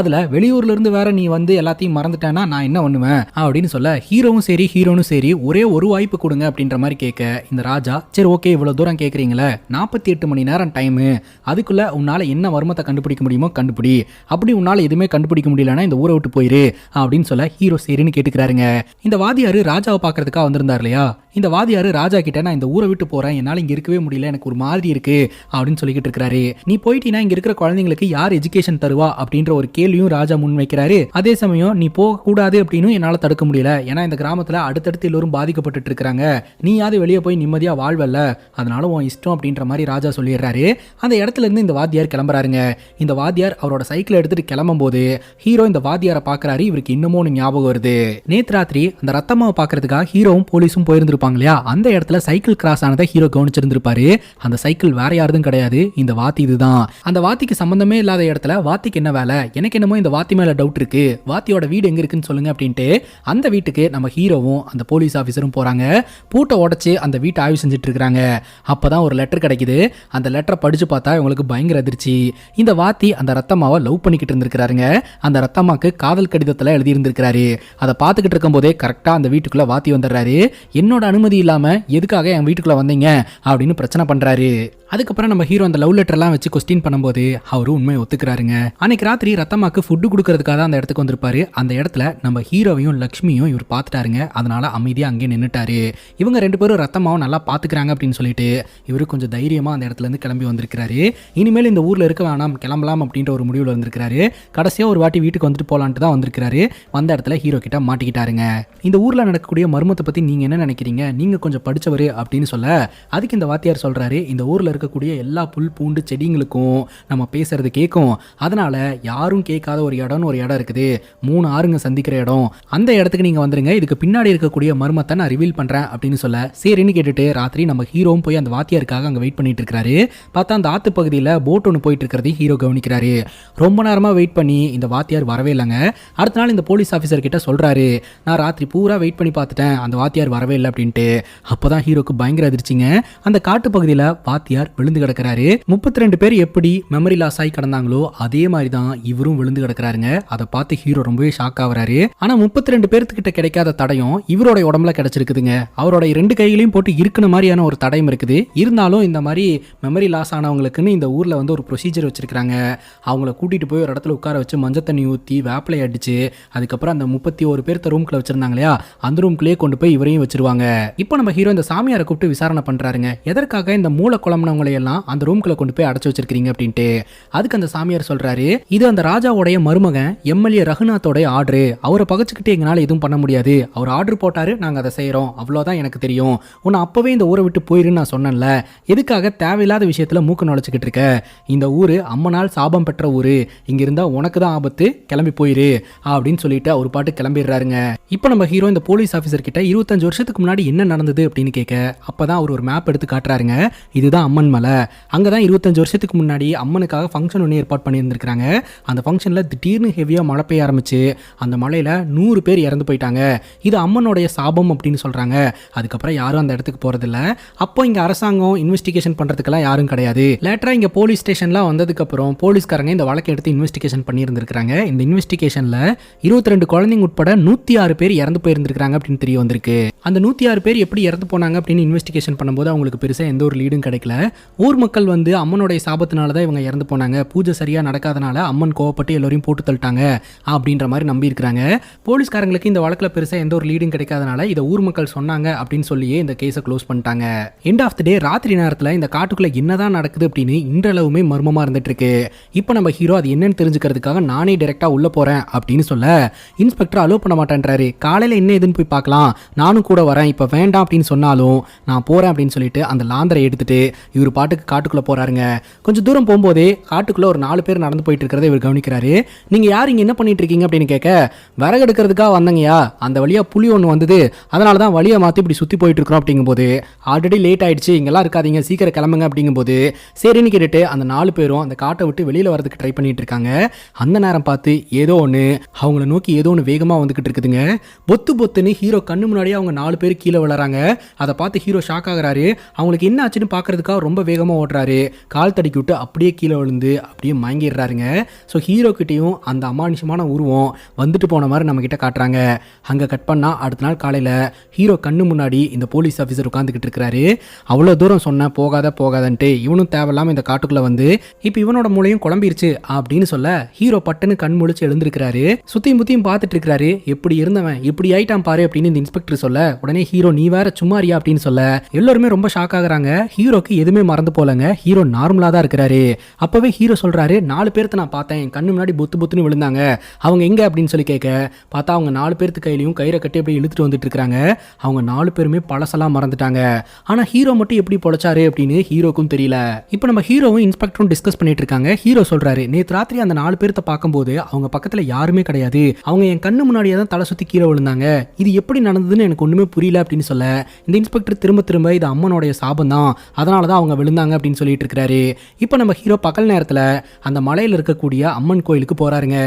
S2: அதுல வெளியூர்ல இருந்து வேற நீ வந்து எல்லாத்தையும் மறந்துட்டேன்னா நான் என்ன பண்ணுவேன் அப்படின்னு சொல்ல, ஹீரோவும் சரி ஹீரோனும் சரி ஒரே ஒரு வாய்ப்பு கொடுங்க அப்படின்ற மாதிரி கேட்க, இந்த ராஜா சரி ஓகே இவ்வளவு தூரம் கேட்குறீங்களே, 48 மணி நேரம் டைமு, அதுக்குள்ள உன்னால என்ன மர்மத்தை கண்டுபிடிக்க முடியுமோ கண்டுபிடி, அப்படி உன்னால எதுவுமே கண்டுபிடிக்க முடியலன்னா இந்த ஊரை விட்டு போயிரு அப்படின்னு சொல்ல ஹீரோ சரின்னு கேட்டுக்கிறாருங்க. இந்த வாதியாரு ராஜாவை பாக்குறதுக்காக வந்திருந்தார் இல்லையா, இந்த வாதியாரு ராஜா கிட்ட நான் இந்த ஊரை விட்டு போறேன், என்னால இங்க இருக்கவே முடியல, எனக்கு ஒரு மாதிரி இருக்கு அப்படின்னு சொல்லிக்கிட்டு இருக்காரு. நீ போயிட்டீனா இங்க இருக்கிற குழந்தைங்களுக்கு யார் எஜுகேஷன் தருவா அப்படின்ற ஒரு கேள்வியும் ராஜா முன் வைக்கிறாரு. அதே சமயம் நீ போக கூடாது அப்படின்னு என்னால தடுக்க முடியல, ஏன்னா இந்த கிராமத்துல அடுத்தடுத்து எல்லோரும் பாதிக்கப்பட்டு இருக்காங்க, நீயாவது வெளியே போய் நிம்மதியா வாழ்வல்ல, அதனால உன் இஷ்டம் அப்படின்ற மாதிரி ராஜா சொல்லிடுறாரு. அந்த இடத்துல இருந்து இந்த வாத்தியார் கிளம்புறாருங்க. இந்த வாத்தியார் அவரோட சைக்கிள் எடுத்துட்டு கிளம்பும் போது ஹீரோ இந்த வாத்தியாரை பாக்குறாரு. இவருக்கு இன்னமும் ஒன்று ஞாபகம் வருது. நேத்து ராத்திரி அந்த ரத்தம்மாவை பாக்குறதுக்காக ஹீரோவும் போலீஸும் போயிருந்திருப்பாங்க இல்லையா, அந்த இடத்துல சைக்கிள் கிராஸ் ஆனதை ஹீரோ கவனிச்சிருந்திருப்பாரு. அந்த சைக்கிள் வேற யாரும் கிடையாது, இந்த வாத்தி இதுதான். அந்த வாத்திக்கு சம்பந்தமே இல்லாத இடத்துல வாத்திக்கு என்ன வேலை, எனக்கு என்னமோ இந்த வாத்தி மேல டவுட் இருக்கு, வாத்தியோட வீடு எங்க இருக்குன்னு சொல்லுங்க அப்படின்ட்டு அந்த வீட்டுக்கு நம்ம ஹீரோவும் அந்த போலீஸ் ஆபீசரும் போறாங்க. பூட்டை உடைச்சு அந்த வீட்டை ஆய்வு செஞ்சுட்டு இருக்காங்க. அப்பதான் ஒரு லெட்டர் கிடைக்குது. அந்த லெட்டரை படிச்சு பார்த்தா இவங்களுக்கு பயங்கர அதிர்ச்சி. இந்த வாத்தி அந்த ரத்தம்மாவை லவ் பண்ணிக்கிட்டு இருந்திருக்காருங்க. அந்த ரத்தம்மாக்கு காதல் கடிதத்துல எழுதி இருந்திருக்காரு. அதை பார்த்துக்கிட்டு இருக்கும் போதே கரெக்டா அந்த வீட்டுக்குள்ள வாத்தி வந்துடுறாரு. என்னோட அனுமதி இல்லாம எதுக்காக என் வீட்டுக்குள்ள வந்தீங்க அப்படின்னு பிரச்சனை பண்றாரு. அதுக்கப்புறம் நம்ம ஹீரோ அந்த லவ் லெட்டர்லாம் வச்சு கொஸ்டின் பண்ணும்போது அவரும் உண்மையை ஒத்துக்கிறாருங்க. அன்னைக்கு ராத்திரி ரத்தம்மாக்கு ஃபுட்டு கொடுக்கறதுக்காக தான் அந்த இடத்துக்கு வந்திருப்பாரு. அந்த இடத்துல நம்ம ஹீரோவையும் லக்ஷ்மியும் இவர் பார்த்துட்டாருங்க. அதனால அமைதியா அங்கே நின்றுட்டாரு. இவங்க 2 பேரும் ரத்தம்மாவும் நல்லா பாத்துக்கிறாங்க அப்படின்னு சொல்லிட்டு இவரு கொஞ்சம் தைரியமா அந்த இடத்துல இருந்து கிளம்பி வந்திருக்காரு. இனிமேல் இந்த ஊர்ல இருக்க வேணாம், கிளம்பலாம் அப்படின்ற ஒரு முடிவுல வந்திருக்காரு. கடைசியா ஒரு வாட்டி வீட்டுக்கு வந்துட்டு போலான்ட்டு தான் வந்திருக்காரு. வந்த இடத்துல ஹீரோ கிட்ட மாட்டிக்கிட்டாருங்க. இந்த ஊர்ல நடக்கக்கூடிய மர்மத்தை பத்தி நீங்க என்ன நினைக்கிறீங்க, நீங்க கொஞ்சம் படிச்சவரு அப்படின்னு சொல்ல, அதுக்கு இந்த வாத்தியார் சொல்றாரு, இந்த ஊர்ல இருக்கக்கூடிய எல்லா புல் பூண்டு செடிங்களுக்கும் நம்ம பேசுறது கேட்கும். அதனால யாரும் கேட்காத ஒரு இடம் இருக்குது, 3 ஆறுங்க சந்திக்கிற இடம், அந்த இடத்துக்கு நீங்க வந்துருங்க. இதுக்கு பின்னாடி இருக்கக்கூடிய மர்மத்தை நான் ரிவீல் பண்றேன் அப்படின்னு சொல்ல, சரின்னு கேட்டுட்டு ராத்திரி நம்ம ஹீரோவும் போய் அந்த வாத்தியாருக்காக அங்க வெயிட் பண்ணிட்டு இருக்காரு. பார்த்தா அந்த ஆத்து பகுதியில் போட் ஒன்று போயிட்டு இருக்கிறதையும் ஹீரோ கவனிக்கிறாரு. ரொம்ப நேரமா வெயிட் பண்ணி இந்த வாத்தியார் வரவே இல்லைங்க. அடுத்த நாள் இந்த போலீஸ் ஆஃபீஸர் கிட்ட சொல்றாரு, நான் ராத்திரி பூரா வெயிட் பண்ணி பார்த்துட்டேன், அந்த வாத்தியார் வரவே இல்லை அப்படின்ட்டு. அப்போதான் ஹீரோக்கு பயங்கர அதிர்ச்சிங்க. அந்த காட்டு பகுதியில் வாத்தியார் விழுந்து கிடக்கிறாரு. 32 பேர் எப்படி மெமரி லாஸ் ஆகி கிடந்தாங்களோ அதே மாதிரி தான் இவரும் விழுந்து கிடக்கிறாருங்க. அதை பார்த்து ஹீரோ ரொம்பவே ஷாக் ஆகுறாரு. ஆனா 32 பேர்த்துக்கிட்ட கிடைக்காத தடயம் இவரோட உடம்புல கிடைச்சிருக்குதுங்க. அவரோட 2 கைகளையும் போட்டு இருக்கிற மாதிரியான ஒரு தடயம் இருக்குது. இருந்தாலும் இந்த மாதிரி மெமரி லாஸ் ஆனவங்களுக்குன்னு இந்த ஊர்ல வந்து ஒரு ப்ரொசீஜர் வச்சிருக்காங்க. அவங்கள கூட்டிட்டு போய் ஒரு இடத்துல உட்கார வச்சு மஞ்சள் தண்ணி ஊற்றி வேப்பிலை அடிச்சு அதுக்கப்புறம் அந்த 31 பேர்த்த ரூம்குள்ள வச்சிருந்தாங்க இல்லையா, அந்த ரூம்குள்ளேயே கொண்டு போய் இவரையும் வச்சிருவாங்க. இப்போ நம்ம ஹீரோ இந்த சாமியாரை கூப்பிட்டு விசாரணை பண்றாருங்க. எதற்காக இந்த மூல குழம்புனவங்களை எல்லாம் அந்த ரூம்குள்ள கொண்டு போய் அடைச்சு வச்சிருக்கீங்க அப்படின்ட்டு. அதுக்கு அந்த சாமியார் சொல்றாரு, இது அந்த ராஜாவுடைய மருமகன் எம்எல்ஏ ரகுநாத்தோட ஆர்டரு. அவரை பகச்சுக்கிட்டு எங்களால் எதுவும் பண்ண முடியாது. அவர் ஆர்டர் போட்டாரு, நாங்க அதை செய்யறோம், அவ்வளவுதான் எனக்கு தெரியும். உன்னை அப்பவே இந்த ஊரை விட்டு போயிருன்னு நான் சொன்னேன்ல, எதுக்காக தேவையில்லாத விஷயத்துல மூக்க நுழைச்சிக்கிட்டு இருக்க? இந்த ஊரு அம்மனால் சாபம் பெற்ற ஊரு, இங்க இருந்தா உனக்கு தான் ஆபத்து, கிளம்பி போயிரு அப்படின்னு சொல்லிட்டு அவர் பாட்டு கிளம்பிடுறாருங்க. இப்போ நம்ம ஹீரோ இந்த போலீஸ் ஆஃபீஸர் கிட்ட 25 வருஷத்துக்கு முன்னாடி என்ன நடந்தது அப்படின்னு கேட்க, அப்பதான் அவர் ஒரு மேப் எடுத்து காட்டுறாருங்க. இதுதான் அம்மன் மலை. அங்கதான் 25 வருஷத்துக்கு முன்னாடி அம்மனுக்காக ஃபங்க்ஷன் ஒன்று ஏற்பாடு பண்ணியிருந்திருக்காங்க. அந்த ஃபங்க்ஷனில் திடீர்னு ஹெவியாக மழை பெய்ய ஆரம்பிச்சு அந்த மழையில் 100 பேர் இறந்து போயிட்டாங்க. இது அம்மனுடைய சாபம் அப்படின்னு சொல்கிறாங்க. அதுக்கப்புறம் யாரும் அந்த இடத்துக்கு போகிறதில்ல. அப்போ இங்கே அரசாங்கம் இன்வெஸ்டிகேஷன் பண்ணுறதுக்கெல்லாம் யாரும் கிடையாது. லேட்டராக இங்கே போலீஸ் ஸ்டேஷன்லாம் வந்ததுக்கப்புறம் போலீஸ்காரங்க இந்த வழக்கை எடுத்து இன்வெஸ்டிகேஷன் பண்ணியிருந்திருக்காங்க. இந்த இன்வெஸ்டிகேஷனில் 22 குழந்தைங்க உட்பட 106 பேர் இறந்து போயிருந்திருக்காங்க அப்படின்னு தெரிய வந்திருக்கு. அந்த 106 பேர் எப்படி இறந்து போனாங்க அப்படின்னு இன்வெஸ்டிகேஷன் பண்ணும்போது அவங்களுக்கு பெருசாக எந்த ஒரு லீடும் கிடைக்கல. ஊர் மக்கள் வந்து அம்மனுடைய சாபத்தினால தான் இவங்க இறந்து போனாங்க, பூஜை சரியா நடக்காதனால அம்மன் கோவப்பட்டு எல்லாரையும் போட்டு தள்ளிட்டாங்க அப்படின்ற மாதிரி நம்பி இருக்கிறாங்க. போலீஸ்காரங்களுக்கு இந்த வழக்கில் பெருசா எந்த ஒரு லீடும் கிடைக்காதனால இதை ஊர் மக்கள் சொன்னாங்க அப்படின்னு சொல்லியே இந்த கேஸை க்ளோஸ் பண்ணிட்டாங்க. எண்ட் ஆஃப் தி டே ராத்திரி நேரத்தில் இந்த காட்டுக்குள்ள என்னதான் நடக்குது அப்படின்னு இன்றளவுமே மர்மமா இருந்துட்டு இருக்கு. இப்போ நம்ம ஹீரோ அது என்னன்னு தெரிஞ்சுக்கிறதுக்காக நானே டைரக்டா உள்ள போறேன் அப்படின்னு சொல்ல, இன்ஸ்பெக்டர் அலோவ் பண்ண மாட்டேன்றாரு. காலையில என்ன ஏதுன்னு போய் பார்க்கலாம், நானும் கூட வரேன், இப்போ வேண்டாம் அப்படின்னு சொன்னாலும் நான் போறேன் அப்படின்னு சொல்லிட்டு அந்த லாந்தரை எடுத்துட்டு இவர் பாட்டுக்கு காட்டுக்குள்ள போறாருங்க. கொஞ்சம் தூரம் போகும்போதே காட்டுக்குள்ள ஒரு 4 பேர் நடந்து போயிட்டு இருக்கிறத இவர் கவனிக்கிறாரு. நீங்க யார் இங்க என்ன பண்ணிட்டு இருக்கீங்க அப்படின்னு கேட்க, விறகு எடுக்கிறதுக்காக வந்தங்கயா, அந்த வழியா புலி ஒன்று வந்தது, அதனால தான் வழியை மாற்றி இப்படி சுற்றி போயிட்டு இருக்கிறோம் அப்படிங்கும்போது, ஆல்ரெடி லேட் ஆயிடுச்சு, இங்கெல்லாம் இருக்காதீங்க, சீக்கிரம் கிளம்புங்க அப்படிங்கும்போது சரின்னு கேட்டுட்டு அந்த 4 பேரும் அந்த காட்டை விட்டு வெளியில் வரதுக்கு ட்ரை பண்ணிட்டு இருக்காங்க. அந்த நேரம் பார்த்து ஏதோ ஒன்று அவங்கள நோக்கி ஏதோ ஒன்று வேகமாக வந்துகிட்டு இருக்குதுங்க. பொத்து பொத்துன்னு ஹீரோ கண்ணு முன்னாடியே அவங்க 4 பேர் கீழே விழுறாங்க. அதை பார்த்து ஹீரோ ஷாக் ஆகுறாரு. அவங்களுக்கு என்ன ஆச்சுன்னு பார்க்கறதுக்காக ரொம்ப வேகமாக ஓடுறாரு. கால் தடிக்கி விட்டு அப்படியே கீழே விழுந்து அப்படியே மயங்கிடுறாருங்க. ஸோ ஹீரோ கிட்டையும் அந்த அமானுஷமான உருவம் வந்துட்டு போன மாதிரி நம்ம கிட்ட காட்டுறாங்க. அங்கே கட் பண்ணால் அடுத்த நாள் காலையில் ஹீரோ கண்ணு முன்னாடி இந்த போலீஸ் ஆஃபீஸர் உட்காந்துக்கிட்டு இருக்கிறாரு. அவ்வளோ தூரம் சொன்ன போகாதன்ட்டு இவனும் தேவையில்லாமல் இந்த காட்டுக்குள்ளே வந்து இப்போ இவனோட மூளையும் குழம்பிருச்சு அப்படின்னு சொல்ல, ஹீரோ பட்டுன்னு கண் முழிச்சு எழுந்திருக்கிறாரு. சுத்தியும் முத்தியும் பார்த்துட்டு இருக்கிறாரு. எப்படி இருந்தவன் இப்படி ஆயிட்டான் பாரு அப்படின்னு இந்த இன்ஸ்பெக்டர் சொல்ல, உடனே ஹீரோ நீ வேற சும்மாரியா அப்படின்னு சொல்ல எல்லாருமே ரொம்ப ஷாக் ஆகுறாங்க. ஹீரோக்கு எதுவுமே மறந்து போலங்க, ஹீரோ நார்மலா தான் இருக்கிறாரு. அப்பவே ஹீரோ சொல்றாரு, 4 பேர்த்த நான் பார்த்தேன், கண்ணு முன்னாடி பொத்து பொத்துன்னு விழுந்தாங்க, அவங்க எங்க அப்படின்னு சொல்லி கேட்க, பார்த்தா அவங்க 4 பேர்த்து கையிலையும் கயிறை கட்டி அப்படி இழுத்துட்டு வந்துட்டு இருக்காங்க. அவங்க 4 பேருமே பழசெல்லாம் மறந்துட்டாங்க. ஆனா ஹீரோ மட்டும் எப்படி பொழைச்சாரு அப்படின்னு ஹீரோக்கும் தெரியல. இப்போ நம்ம ஹீரோவும் இன்ஸ்பெக்டரும் டிஸ்கஸ் பண்ணிட்டு இருக்காங்க. ஹீரோ சொல்றாரு, நேற்று ராத்திரி அந்த 4 பேர்த்த பார்க்கும்போது அவங்க பக்கத்துல யாருமே கிடையாது, அவங்க என் கண்ணு முன்னாடியே தான் தலை சுத்தி கீழே விழுந்தாங்க, இது எப்படி நடந்ததுன்னு எனக்கு ஒண்ணுமே புரியல அப்படின்னு சொல்ல, இந்த இன்ஸ்பெக்டர் திரும்ப இது அம்மனுடைய சாபம் தான், அதனால தான் அவங்க விழுந்தாங்க அப்படின்னு சொல்லிட்டு இருக்காரு. இப்போ நம்ம ஹீரோ பகல் நேரத்தில் அந்த மலையில் இருக்கக்கூடிய அம்மன் கோயிலுக்கு போறாருங்க.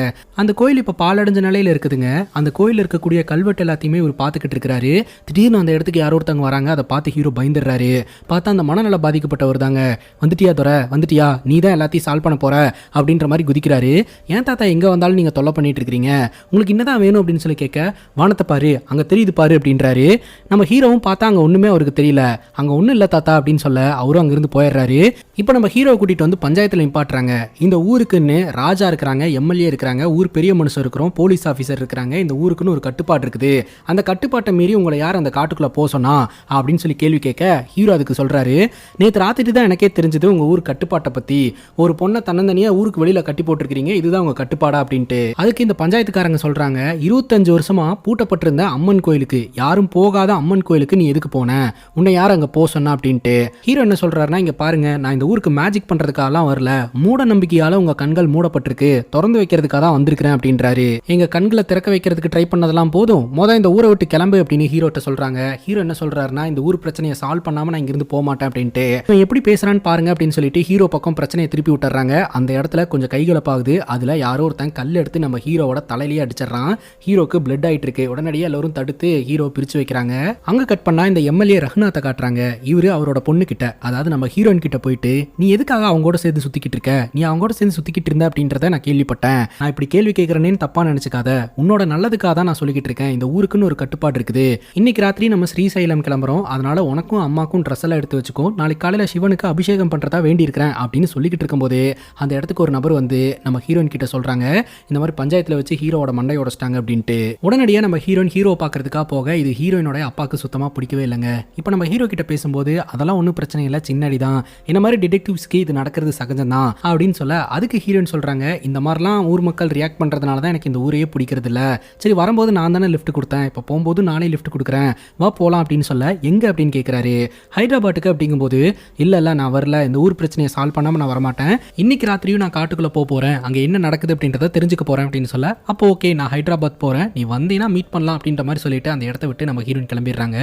S2: அந்த கோயில் இப்போ பாலடைஞ்ச நிலையில் இருக்குதுங்க. அந்த கோயில் இருக்கக்கூடிய கல்வெட்டு எல்லாத்தையுமே இவர் பார்த்துக்கிட்டு இருக்கிறாரு. திடீர்னு அந்த இடத்துக்கு யாரோ ஒருத்தவங்க வராங்க. அதை பார்த்து ஹீரோ பயந்துடுறாரு. பார்த்தா அந்த மனநல பாதிக்கப்பட்டவர் தாங்க. வந்துட்டியா துரை, வந்துட்டியா, நீ தான் எல்லாத்தையும் சால்வ் பண்ண போற அப்படின்ற மாதிரி குதிக்கிறாரு. ஏன் தாத்தா எங்க வந்தாலும் நீங்க தொல்லை பண்ணிட்டு இருக்கீங்க, உங்களுக்கு என்னதான் வேணும் அப்படின்னு சொல்லி கேட்க, வானத்தை பாரு, அங்க தெரியுது பாரு அப்படின்றாரு. நம்ம ஹீரோவும் பார்த்தா அங்க ஒண்ணுமே அவருக்கு தெரியல. அங்க ஒண்ணும் இல்ல தாத்தா அப்படின்னு சொல்ல அவரும் அங்கிருந்து போயிடுறாரு. இப்போ நம்ம ஹீரோவை கூட்டிட்டு வந்து பஞ்சாயத்துல நிப்பாட்டுறாங்க. இந்த ஊருக்குன்னு ராஜா இருக்கிறாங்க, எம்எல்ஏ இருக்கிறாங்க, ஊர் பெரிய மனுஷன் இருக்கிறோம், போலீஸ் ஆஃபீஸர் இருக்கிறாங்க. இந்த ஊருக்குன்னு ஒரு கட்டுப்பாடு இருக்குது. அந்த கட்டுப்பாட்டை மீறி உங்களை யார் அந்த காட்டுக்குள்ள போக சொன்னா அப்படின்னு சொல்லி கேள்வி கேட்க ஹீரோ அதுக்கு சொல்றாரு, நேற்று ராத்திரி தான் எனக்கே தெரிஞ்சது உங்க ஊர் கட்டுப்பாட்டை பத்தி. ஒரு பொண்ணை தன்னந்தனியா ஊருக்கு வெளியில கட்டி போட்டிருக்கீங்க, இதுதான் உங்க கட்டுப்பாடா அப்படின்ட்டு. அதுக்கு இந்த பஞ்சாயத்துக்காரங்க சொல்றாங்க, 25 வருஷமா பூட்டப்பட்டிருந்த அம்மன் கோயிலுக்கு, யாரும் போகாத அம்மன் கோயிலுக்கு நீ எதுக்கு போன, உன்னை யார் அங்க போக சொன்னா அப்படின்ட்டு. ஹீரோ என்ன சொல்றாருன்னா, இங்க பாருங்க, நான் இந்த ஊருக்கு மேஜிக் பண்றதுக்காகலாம் வரல, மூட நம்பிக்கையால உங்க கண்கள் மூடப்பட்டிருக்கு, திறந்து வைக்கிறதுக்காக தான் வந்திருக்கிறேன் அப்படின்றாரு. எங்க கண்களை திறக்க வைக்கிறதுக்கு ட்ரை பண்ணதெல்லாம் போதும், இந்த ஊரை விட்டு கிளம்பு அப்படின்னு ஹீரோட்ட சொல்றாங்க. ஹீரோ என்ன சொல்றாருன்னா, இந்த ஊர் பிரச்சனையை சால்வ் பண்ணாம நான் இங்கிருந்து போக மாட்டேன் அப்படின்ட்டு. இவன் எப்படி பேசுறான்னு பாருங்க அப்படின்னு சொல்லிட்டு ஹீரோ பக்கம் பிரச்சனையை திருப்பி விட்டுறாங்க. அந்த இடத்துல கொஞ்சம் கைகலப்பாகுது. அதுல யாரோ ஒருத்தன் கல் எடுத்து நம்ம ஹீரோவோட தலையிலேயே அடிச்சிடறான். ஹீரோக்கு பிளட் ஆயிட்டு இருக்கு. உடனடியே எல்லாரும் தடுத்து ஹீரோ பிரிச்சு வைக்கிறாங்க. அங்க கட் பண்ணா இந்த எம்எல்ஏ ரகுநாத்தை காட்டுறாங்க. இவரு அவரோட பொண்ணு கிட்ட, அதாவது நம்ம ஹீரோயின் கிட்ட போயிட்டு, நீ எதுக்காக அவங்க கூட சேர்ந்து சுத்திக்கிட்டு இருக்க, நீ அவங்க கூட சேர்ந்து சுத்திக்கிட்டு இருந்த அப்படின்றத நான் கேள்விப்பட்டேன், நான் இப்படி கேள்வி கேட்கறேன்னு தப்பா நினைச்சுக்காத, உன்னோட நல்லதுக்காக தான் நான் சொல்லிக்கிட்டு இருக்கேன், இந்த ஊருக்குன்னு ஒரு கட்டுப்பாடு இருக்குது. இன்னைக்கு ராத்திரி நம்ம ஸ்ரீசைலம் கிளம்புறோம், அதனால உனக்கும் அம்மாக்கும் ட்ரெஸ் எல்லாம் எடுத்து வச்சுக்கோ, நாளைக்கு காலையில சிவனுக்கு அபிஷேகம் பண்றதா வேண்டி இருக்கிறேன் அப்படின்னு சொல்லிக்கிட்டு இருக்கும்போது அந்த இடத்துக்கு ஒரு நபர் வந்து நம்ம ஹீரோயின் கிட்ட சொல்றாங்க, இந்த மாதிரி பஞ்சாயத்துல வச்சு ஹீரோவோட மண்டை உடைச்சிட்டாங்க அப்படின்ட்டு. உடனடியே நம்ம ஹீரோ பாக்குறதுக்காக போக இது ஹீரோயினோட அப்பாவுக்கு சுத்தமா பிடிக்கவே இல்லைங்க. இப்போ நம்ம ஹீரோ கிட்ட பேசும்போது அதெல்லாம் ஒன்றும் பிரச்சனை இல்லை, சின்னடி தான், இந்த மாதிரி டிடெக்டிவ்ஸ்க்கு இது நடக்கிறது சகஜம் தான் அப்படின்னு சொல்ல, அதுக்கு ஹீரோயின் சொல்றாங்க, இந்த மாதிரிலாம் ஊர் மக்கள் ரியாக்ட் பண்றதுனால தான் எனக்கு இந்த ஊரையே பிடிக்கிறது இல்ல, சரி வரும்போது நான் தானே லிஃப்ட் கொடுத்தேன், இப்போ போகும்போது நானே லிஃப்ட் கொடுக்குறேன், வா போலாம் அப்படின்னு சொல்ல, எங்க அப்படின்னு கேட்கிறாரு. ஹைதராபாத்துக்கு அப்படிங்கும்போது, இல்ல நான் வரல, இந்த ஊர் பிரச்சனையை சால்வ் பண்ணாம நான் வரமாட்டேன், இன்னைக்கு ராத்திரியும் நான் காட்டுக்குள்ள போறேன், அங்க என்ன நடக்குது அப்படின்றத தெரிஞ்சுக்க போறேன் அப்படின்னு சொல்ல, அப்போ ஓகே நான் ஹைதராபாத் போறேன், நீ வந்தீங்கன்னா மீட் பண்ணலாம் அப்படின்ற மாதிரி சொல்லிட்டு அந்த இடத்த விட்டு நம்ம ஹீரோயின் கிளம்பிடுறாங்க.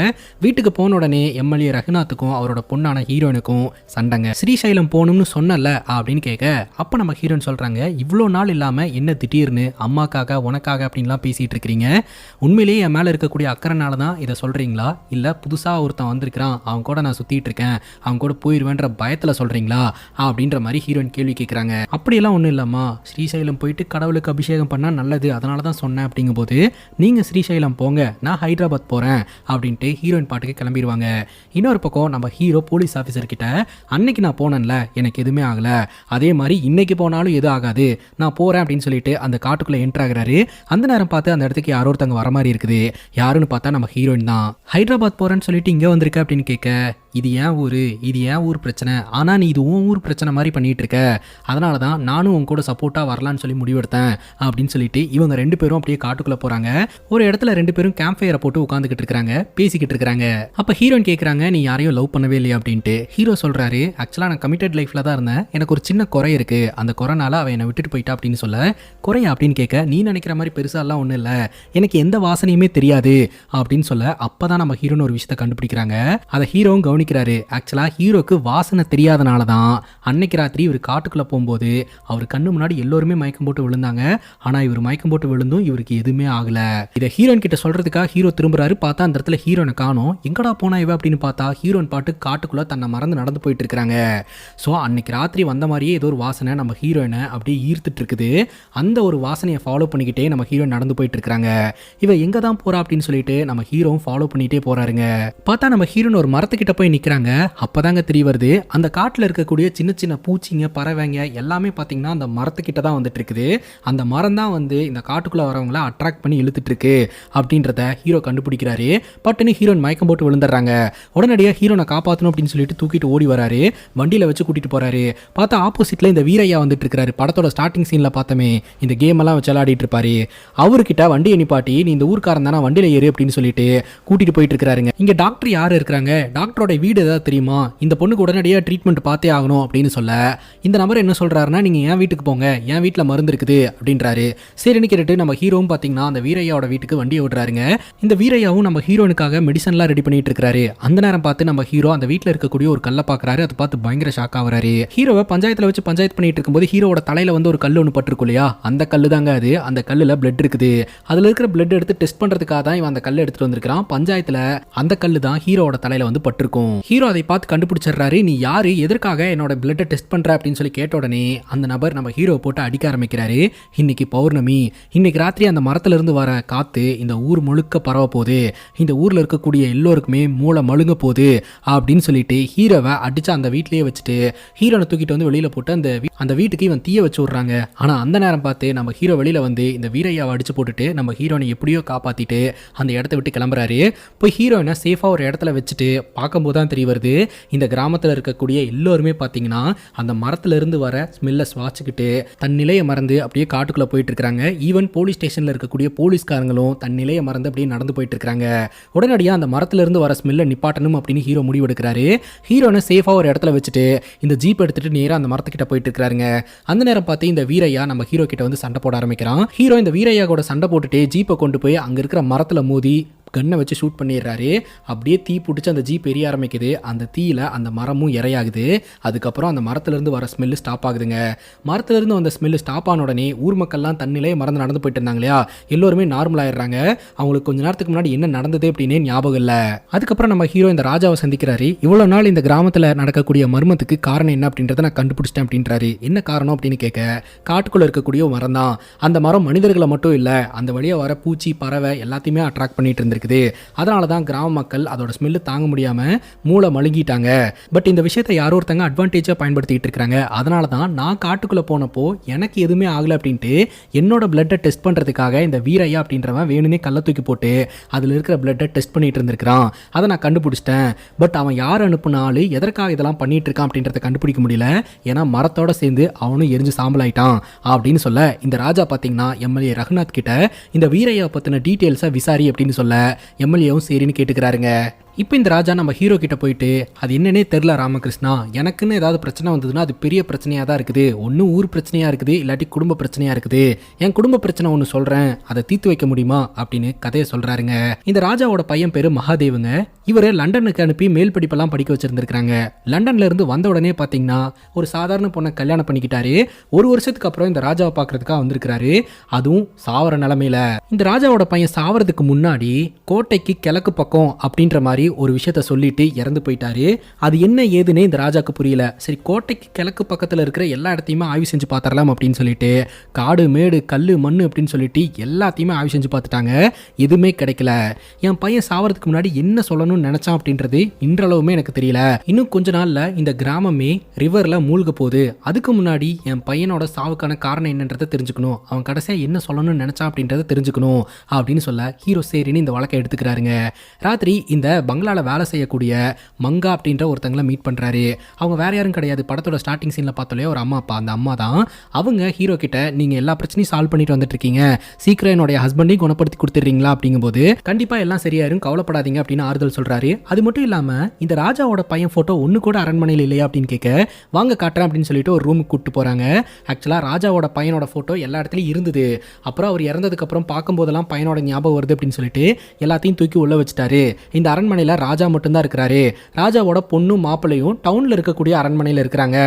S2: வீட்டுக்கு போன உடனே எம்எல்ஏ ரகுநாத்துக்கும் அவரோட பொண்ணான ஹீரோயினுக்கும் சண்டைங்க. ஸ்ரீசைலம் போகணும்னு சொன்னல அப்படின்னு கேட்க, அப்ப நம்ம ஹீரோயின் சொல்றாங்க, இவ்வளோ நாள் இல்லாம என்ன திடீர்னு அம்மாக்காக உனக்காக அப்படின்லாம் பேசிட்டு இருக்கிறீங்க, உண்மையிலேயே என் மேல இருக்கக்கூடிய அக்கறைனால தான் இதை சொல்றீங்களா, இல்ல புதுசா ஒருத்தன் வந்திருக்கிறான் அவங்க கூட நான் சுத்திட்டு இருக்கேன் அவங்க கூட போயிருவேன்ற பயத்துல சொல்றீங்களா அப்படின்ற மாதிரி ஹீரோயின் கேள்வி கேட்கறாங்க. அப்படியெல்லாம் ஒன்றும் இல்லம்மா, ஸ்ரீசைலம் போயிட்டு கடவுளுக்கு அபிஷேகம் பண்ணா நல்லது, அதனால தான் சொன்னேன் அப்படிங்கும்போது, நீங்க ஸ்ரீசைலம் போங்க, நான் ஹைதராபாத் போறேன் அப்படின்ட்டு ஹீரோயின் பாட்டுக்கு கிளம்பிடுவாங்க. இன்னொரு பக்கம் நம்ம ஹீரோ போலீஸ் ஆஃபீஸர் கிட்ட, அன்னைக்கு நான் போனேன்ல எனக்கு எதுவுமே ஆகல, அதே மாதிரி இன்னைக்கு போனாலும் எதுவும் ஆகாது, நான் போறேன் அப்படின்னு சொல்லிட்டு அந்த காட்டுக்குள்ள என்ட்ரு ஆகுறாரு. அந்த நேரம் பார்த்து அந்த இடத்துக்கு யாரோ ஒருத்தங்க வர மாதிரி இருக்குது. யாருன்னு பார்த்தா நம்ம ஹீரோயின் தான். ஹைதராபாத் போறேன்னு சொல்லிட்டு இங்க வந்திருக்க அப்படின்னு கேட்க, இது ஏன் ஊரு, இது ஏன் ஊர் பிரச்சனை, ஆனா நீ இது உன் ஊர் பிரச்சனை மாதிரி பண்ணிட்டு இருக்க, அதனால தான் நானும் உன் கூட சப்போர்ட்டா வரலான்னு சொல்லி முடிவெடுத்தேன் அப்படின்னு சொல்லிட்டு இவங்க ரெண்டு பேரும் அப்படியே காட்டுக்குள்ள போறாங்க. ஒரு இடத்துல ரெண்டு பேரும் கேம்ப் ஃபயரை போட்டு உட்காந்துக்கிட்டு இருக்காங்க, பேசிக்கிட்டு இருக்காங்க. அப்ப ஹீரோயின் கேட்கறாங்க, நீ யாரையும் லவ் பண்ணவே இல்லையா அப்படின்ட்டு. ஹீரோ சொல்றாரு, ஆக்சுவலா நான் கமிட்டட் லைஃப்ல தான் இருந்தேன், எனக்கு ஒரு சின்ன குறை இருக்கு, அந்த குறைனால அவன் என்னை விட்டுட்டு போயிட்டா அப்படின்னு சொல்ல, குறையா அப்படின்னு கேட்க, நீ நினைக்கிற மாதிரி பெருசா எல்லாம் ஒண்ணும் இல்ல, எனக்கு எந்த வாசனையுமே தெரியாது அப்படின்னு சொல்ல, அப்பதான் நம்ம ஹீரோன்னு ஒரு விஷயத்தை கண்டுபிடிக்கிறாங்க. அதை ஹீரோவும் கவனிக்கிறாரு. ஆக்சுவலா ஹீரோக்கு வாசனை தெரியாதனால தான் அன்னைக்கு ராத்திரி இவர் காட்டுக்குள்ள போகும்போது அவர் கண்ணு முன்னாடி எல்லோருமே மயக்கம் போட்டு விழுந்தாங்க, ஆனா இவர் மயக்கம் போட்டு விழுந்தும் இவருக்கு எதுவுமே ஆகல. இதை ஹீரோயின் கிட்ட சொல்றதுக்காக ஹீரோ திரும்புறாரு. பார்த்தா அந்த இடத்துல ஹீரோனை காணோம். எங்கடா போனா இவ அப்படின்னு பார்த்தா ஹீரோயின் பாட்டு காட்டுக்குள்ள தன்னை மறந்து நடந்து போயிட்டு இருக்காங்க. ஸோ அன்னைக்கு ராத்திரி வந்த மாதிரியே ஏதோ ஒரு வாசனை நம்ம ஹீரோயினை அப்படியே ஈர்த்துட்டு இருக்குது. அந்த ஒரு வாசனையை ஃபாலோ பண்ணிக்கிட்டே நம்ம ஹீரோயின் நடந்து போயிட்டு இருக்காங்க. இவ எங்க தான் போறா அப்படின்னு சொல்லிட்டு நம்ம ஹீரோவும் ஃபாலோ பண்ணிட்டே போறாருங்க. பார்த்தா நம்ம ஹீரோயின் ஒரு மரத்துக்கிட்ட போய் நிக்கிறாங்க. அப்பதாங்க தெரிய வருது, அந்த காட்டுல இருக்கக்கூடிய சின்ன சின்ன பூச்சிங்க பறவைங்க எல்லாமே பாத்தீங்கன்னா அந்த மரத்துக்கிட்ட தான் வந்துட்டு இருக்குது. அந்த மரம் தான் வந்து இந்த காட்டுக்குள்ள வரவங்கள அட்ராக்ட் பண்ணி இழுத்துட்டு இருக்கு அப்படின்றத ஹீரோ கண்டுபிடிக்கிறாரு. பட்டுன்னு ஹீரோயின் மயக்கம் போட்டு விழுந்துடுறாங்க. உடனடியாக ஹீரோனை காப்பாற்றணும் அப்படின்னு சொல்லிட்டு தூக்கிட்டு ஓடி வராரு. வண்டியில வச்சு கூட்டிட்டு போறாரு. பார்த்தா ஆப்போசிட்ல இந்த வீரையா வந்துட்டு இருக்காரு. படத்தோட ஸ்டார்டிங் சீன்ல பார்த்தமே இந்த கேம் எல்லாம் வச்சு விளையாடிட்டு இருப்பாரு. அவர்கிட்ட வண்டியை நிப்பாட்டி, நீ இந்த ஊர்க்காரன் தானே, வண்டியில ஏறு அப்படின்னு சொல்லிட்டு கூட்டிட்டு போயிட்டு இருக்காருங்க. இங்க டாக்டர் யாரு இருக்கிறாங்க, டாக்டரோட வீடு ஏதாவது தெரியுமா, இந்த பொண்ணுக்கு உடனடியாக ட்ரீட்மெண்ட் பார்த்தே ஆகணும் அப்படின்னு சொல்ல, இந்த நபர் என்ன சொல்றாருன்னா, நீங்க என் வீட்டுக்கு போங்க, என் வீட்டில் மருந்து இருக்குது அப்படின்றாரு. சரின்னு கேட்டுட்டு நம்ம ஹீரோவும் பார்த்தீங்கன்னா அந்த வீரையாவோட வீட்டுக்கு வண்டியை விடுறாருங்க. இந்த வீரையாவும் நம்ம ஹீரோனுக்காக மெடிசன்லாம் ரெடி பண்ணிட்டு இருக்காரு. அந்த நேரம் பார்த்து நம்ம ஹீரோ அந்த வீட்டில் இருக்கக்கூடிய ஒரு கல்லை பார்க்கறாரு. அதை பார்த்து பயங்கர ஷாக் ஆகுறாரு. ஹீரோவை பஞ்சாயத்தில் வச்சு பஞ்சாயத்து பண்ணிட்டு இருக்கும்போது ஹீரோவோட தலையில வந்து ஒரு கல் ஒன்று பட்டிருக்கும் இல்லையா, அந்த கல்லு தாங்க அது. அந்த கல்லுல பிளட் இருக்குது. அதுல இருக்கிற பிளட் எடுத்து டெஸ்ட் பண்றதுக்காக தான் இவன் அந்த கல்லை எடுத்துட்டு வந்திருக்கான். பஞ்சாயத்துல அந்த கல்லு தான் ஹீரோவோட தலையில வந்து பட்டிருக்கும்.
S1: இருக்கும். ஹீரோ அதை பார்த்து கண்டுபிடிச்சிடுறாரு. நீ யாரு, எதற்காக என்னோட பிளட்டை டெஸ்ட் பண்ற அப்படின்னு சொல்லி கேட்ட உடனே அந்த நபர் நம்ம ஹீரோ போட்டு அடிக்க ஆரம்பிக்கிறாரு. இன்னைக்கு பௌர்ணமி, இன்னைக்கு ராத்திரி அந்த மரத்துல இருந்து வர காத்து இந்த ஊர் முழுக்க பரவ போகுது, இந்த ஊர்ல இருக்கக்கூடிய எல்லோருக்குமே மூளை மழுங்க போகுது அப்படின்னு சொல்லிட்டு ஹீரோவை அடிச்சு அந்த வீட்லயே வச்சுட்டு ஹீரோனை தூக்கிட்டு வந்து வெளியில போட்டு அந்த வீட்டுக்கு இவன் தீய வச்சு விடுறாங்க. ஆனா அந்த நேரம் பார்த்து நம்ம ஹீரோ வெளியில வந்து இந்த வீரையாவை அடிச்சு போட்டுட்டு நம்ம ஹீரோனை எப்படியோ காப்பாத்திட்டு அந்த இடத்த விட்டு கிளம்புறாரு. போய் ஹீரோயினை சேஃபா ஒரு இடத்துல வச்சுட்டு பார்க்கும்போது தான் தெரிய வருது, இந்த கிராமத்தில் இருக்கக்கூடிய எல்லோருமே பார்த்தீங்கன்னா அந்த மரத்துல இருந்து வர ஸ்மெல்லை சுவாச்சிக்கிட்டு தன் நிலையை மறந்து அப்படியே காட்டுக்குள்ள போயிட்டு இருக்காங்க. ஈவன் போலீஸ் ஸ்டேஷன்ல இருக்கக்கூடிய போலீஸ்காரங்களும் தன் நிலையை மறந்து அப்படியே நடந்து போயிட்டு இருக்காங்க. உடனடியாக அந்த மரத்துல இருந்து வர ஸ்மெல்லை நிப்பாட்டணும் அப்படின்னு ஹீரோ முடிவெடுக்கிறாரு. ஹீரோனை சேஃபா ஒரு இடத்துல வச்சுட்டு இந்த ஜீப் எடுத்துட்டு நேராக அந்த மரத்துக்கிட்ட போயிட்டு இருக்காருங்க. அந்த நேரம் பார்த்து இந்த வீரையா நம்ம ஹீரோ கிட்ட வந்து சண்டை போட ஆரம்பிக்கிறான். ஹீரோ இந்த வீரையா கூட சண்டை போட்டுட்டு ஜீப்பை கொண்டு போய் அங்க இருக்கிற மரத்துல மோதி கண்ணை வச்சு ஷூட் பண்ணிடுறாரு. அப்படியே தீ பிடிச்சி அந்த ஜீப் எரிய ஆரம்பிக்குது. அந்த தீயில அந்த மரமும் இறையாகுது. அதுக்கப்புறம் அந்த மரத்துலேருந்து வர ஸ்மெல்லு ஸ்டாப் ஆகுதுங்க. மரத்துலேருந்து வந்த ஸ்மெல்லு ஸ்டாப் ஆன உடனே ஊர் மக்கள்லாம் தன்னிலையே மறந்து நடந்து போயிட்டு இருந்தாங்க இல்லையா, எல்லோருமே நார்மல் ஆயிடுறாங்க. அவங்களுக்கு கொஞ்ச நேரத்துக்கு முன்னாடி என்ன நடந்தது அப்படின்னே ஞாபகம் இல்லை. அதுக்கப்புறம் நம்ம ஹீரோ இந்த ராஜாவை சந்திக்கிறாரு. இவ்வளோ நாள் இந்த கிராமத்தில் நடக்கக்கூடிய மர்மத்துக்கு காரணம் என்ன அப்படின்றத நான் கண்டுபிடிச்சிட்டேன் அப்படின்றாரு. என்ன காரணம் அப்படின்னு கேட்க, காட்டுக்குள்ள இருக்கக்கூடிய மரம் தான். அந்த மரம் மனிதர்களை மட்டும் இல்லை, அந்த வழியாக வர பூச்சி பறவை எல்லாத்தையுமே அட்ராக்ட் பண்ணிட்டு இருந்திருக்கு. அதனால தான் கிராம மக்கள் அதோட ஸ்மெல்லு தாங்க முடியாம மூளை மழுங்கிட்டாங்க. பட் இந்த விஷயத்தை யாரோ ஒருத்தங்க அட்வான்டேஜா பயன்படுத்திட்டு இருக்காங்க. அதனால தான் நான் காட்டுக்குள்ள போனப்போ எனக்கு எதுவுமே ஆகல அப்படின்ட்டு என்னோட பிளட்டை டெஸ்ட் பண்றதுக்காக இந்த வீரையா அப்படின்றவன் வேணுனே கல்ல தூக்கி போட்டு அதுல இருக்கிற பிளட்டை டெஸ்ட் பண்ணிட்டு இருந்திருக்கான். அதை நான் கண்டுபிடிச்சிட்டேன். பட் அவன் யார் அனுப்புனாலும் எதற்காக இதெல்லாம் பண்ணிட்டு இருக்கான் அப்படின்றத கண்டுபிடிக்க முடியல. ஏன்னா மரத்தோட சேர்ந்து அவனும் எரிஞ்சு சாம்பல் ஆயிட்டான் அப்படின்னு சொல்ல, இந்த ராஜா பாத்தீங்கன்னா எம்எல்ஏ ரகுநாத் கிட்ட இந்த வீரையா பத்தின டீடைல்ஸை விசாரி அப்படின்னு சொல்ல எம்எல்ஏவும் சரின்னு கேட்டுக்கிறாருங்க. இப்போ இந்த ராஜா நம்ம ஹீரோ கிட்ட போயிட்டு, அது என்னன்னே தெரில ராமகிருஷ்ணா, எனக்குன்னு ஏதாவது பிரச்சனை வந்ததுன்னா அது பெரிய பிரச்சனையாக தான் இருக்குது. ஒன்றும் ஊர் பிரச்சனையாக இருக்குது, இல்லாட்டி குடும்ப பிரச்சனையாக இருக்குது. என் குடும்ப பிரச்சனை ஒன்று சொல்கிறேன், அதை தீர்த்து வைக்க முடியுமா அப்படின்னு கதையை சொல்கிறாருங்க. இந்த ராஜாவோட பையன் பேர் மகாதேவுங்க. இவர் லண்டனுக்கு அனுப்பி மேல் படிப்பெல்லாம் படிக்க வச்சிருந்திருக்காங்க. லண்டன்ல இருந்து வந்த உடனே பார்த்தீங்கன்னா ஒரு சாதாரண பொண்ணை கல்யாணம் பண்ணிக்கிட்டாரு. ஒரு வருஷத்துக்கு அப்புறம் இந்த ராஜாவை பார்க்கறதுக்காக வந்திருக்கிறாரு, அதுவும் சாவர நிலைமையில. இந்த ராஜாவோட பையன் சாவறதுக்கு முன்னாடி கோட்டைக்கு கிழக்கு பக்கம் அப்படின்ற மாதிரி ஒரு விஷயத்த சொல்லிட்டு இறந்து போயிட்டாரு. அது என்ன ஏதுன்னு இந்த ராஜாக்கு புரியல. சரி, கோட்டைக்கு கிழக்கு பக்கத்துல இருக்கிற எல்லா இடத்தையுமே ஆய்வு செஞ்சு பார்த்தரலாம் அப்படின்னு சொல்லிட்டு காடு மேடு கல்லு மண்ணு அப்படின்னு சொல்லிட்டு எல்லாத்தையுமே ஆய்வு செஞ்சு பார்த்துட்டாங்க. எதுவுமே கிடைக்கல. என் பையன் சாவறதுக்கு முன்னாடி என்ன சொல்லணும்னு நினைச்சான் அப்படின்றது இன்றளவுமே எனக்கு தெரியல. இன்னும் கொஞ்ச நாள்ல இந்த கிராமமே ரிவர்ல மூழ்க போகுது. அதுக்கு முன்னாடி என் பையனோட சாவுக்கான காரணம் என்னன்றதை தெரிஞ்சுக்கணும், அவன் கடைசியா என்ன சொல்லணும்னு நினைச்சான் அப்படின்றத தெரிஞ்சுக்கணும் அப்படின்னு சொல்ல ஹீரோ சரின்னு இந்த வழக்கை எடுத்துக்கிறாருங்க. ராத்திரி இந்த பங்களால வேலை செய்யக்கூடிய மங்கா அப்படின்ற ஒருத்தங்களை மீட் பண்றாரு. அவங்க வேற யாரும் கிடையாது, படத்தோட ஸ்டார்டிங் சீன்ல பார்த்தோலே ஒரு அம்மா அப்பா. அந்த அம்மா தான். அவங்க ஹீரோ கிட்ட நீங்க எல்லா பிரச்சனையும் சால்வ் பண்ணிட்டு வந்துட்டு இருக்கீங்க, சீக்கிரம் என்னுடைய ஹஸ்பண்டையும் குணப்படுத்தி கொடுத்துறீங்களா அப்படிங்கும்போது கண்டிப்பா எல்லாம் சரியாயிரும், கவலைப்படாதீங்க அப்படின்னு ஆறுதல் சொல்றாரு. அது மட்டும் இல்லாம இந்த ராஜாவோட பையன் போட்டோ ஒன்னு கூட அரண்மனையில் இல்லையா அப்படின்னு கேட்க, வாங்க காட்டுறேன் அப்படின்னு சொல்லிட்டு ஒரு ரூமுக்கு கூட்டு போறாங்க. ஆக்சுவலா ராஜாவோட பையனோட போட்டோ எல்லா இடத்துலயும் இருந்தது. அப்புறம் அவர் இறந்ததுக்கு அப்புறம் பார்க்கும்போதெல்லாம் பையனோட ஞாபகம் வருது அப்படின்னு சொல்லிட்டு எல்லாத்தையும் தூக்கி உள்ள வச்சுட்டாரு. இந்த அரண்மனையில ராஜா மட்டும்தான் இருக்கிறாரு. ராஜாவோட பொண்ணும் மாப்பிள்ளையும் டவுன்ல இருக்கக்கூடிய அரண்மனையில இருக்கிறாங்க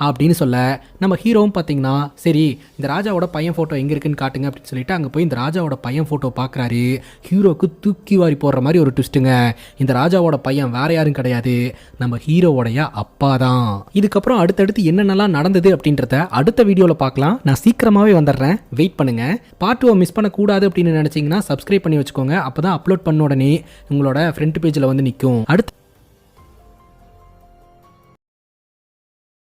S1: அப்படின்னு சொல்ல, நம்ம ஹீரோவும் பாத்தீங்கன்னா சரி இந்த ராஜாவோட பையன் போட்டோ எங்க இருக்குன்னு காட்டுங்க அப்படின்னு சொல்லிட்டு அங்க போய் இந்த ராஜாவோட பையன் போட்டோ பாக்குறாரு. ஹீரோக்கு தூக்கி வாரி போடுற மாதிரி ஒரு ட்விஸ்ட்டுங்க. இந்த ராஜாவோட பையன் வேற யாரும் கிடையாது, நம்ம ஹீரோவோடைய அப்பா தான். இதுக்கப்புறம் அடுத்தடுத்து என்னென்னலாம் நடந்தது அப்படின்றத அடுத்த வீடியோல பார்க்கலாம். நான் சீக்கிரமாவே வந்துடுறேன், வெயிட் பண்ணுங்க. பார்ட் 2 மிஸ் பண்ணக்கூடாது அப்படின்னு நினைச்சீங்கன்னா சப்ஸ்கிரைப் பண்ணி வச்சுக்கோங்க. அப்பதான் அப்லோட் பண்ண உடனே உங்களோட ஃப்ரண்ட் பேஜ்ல வந்து நிற்கும். அடுத்து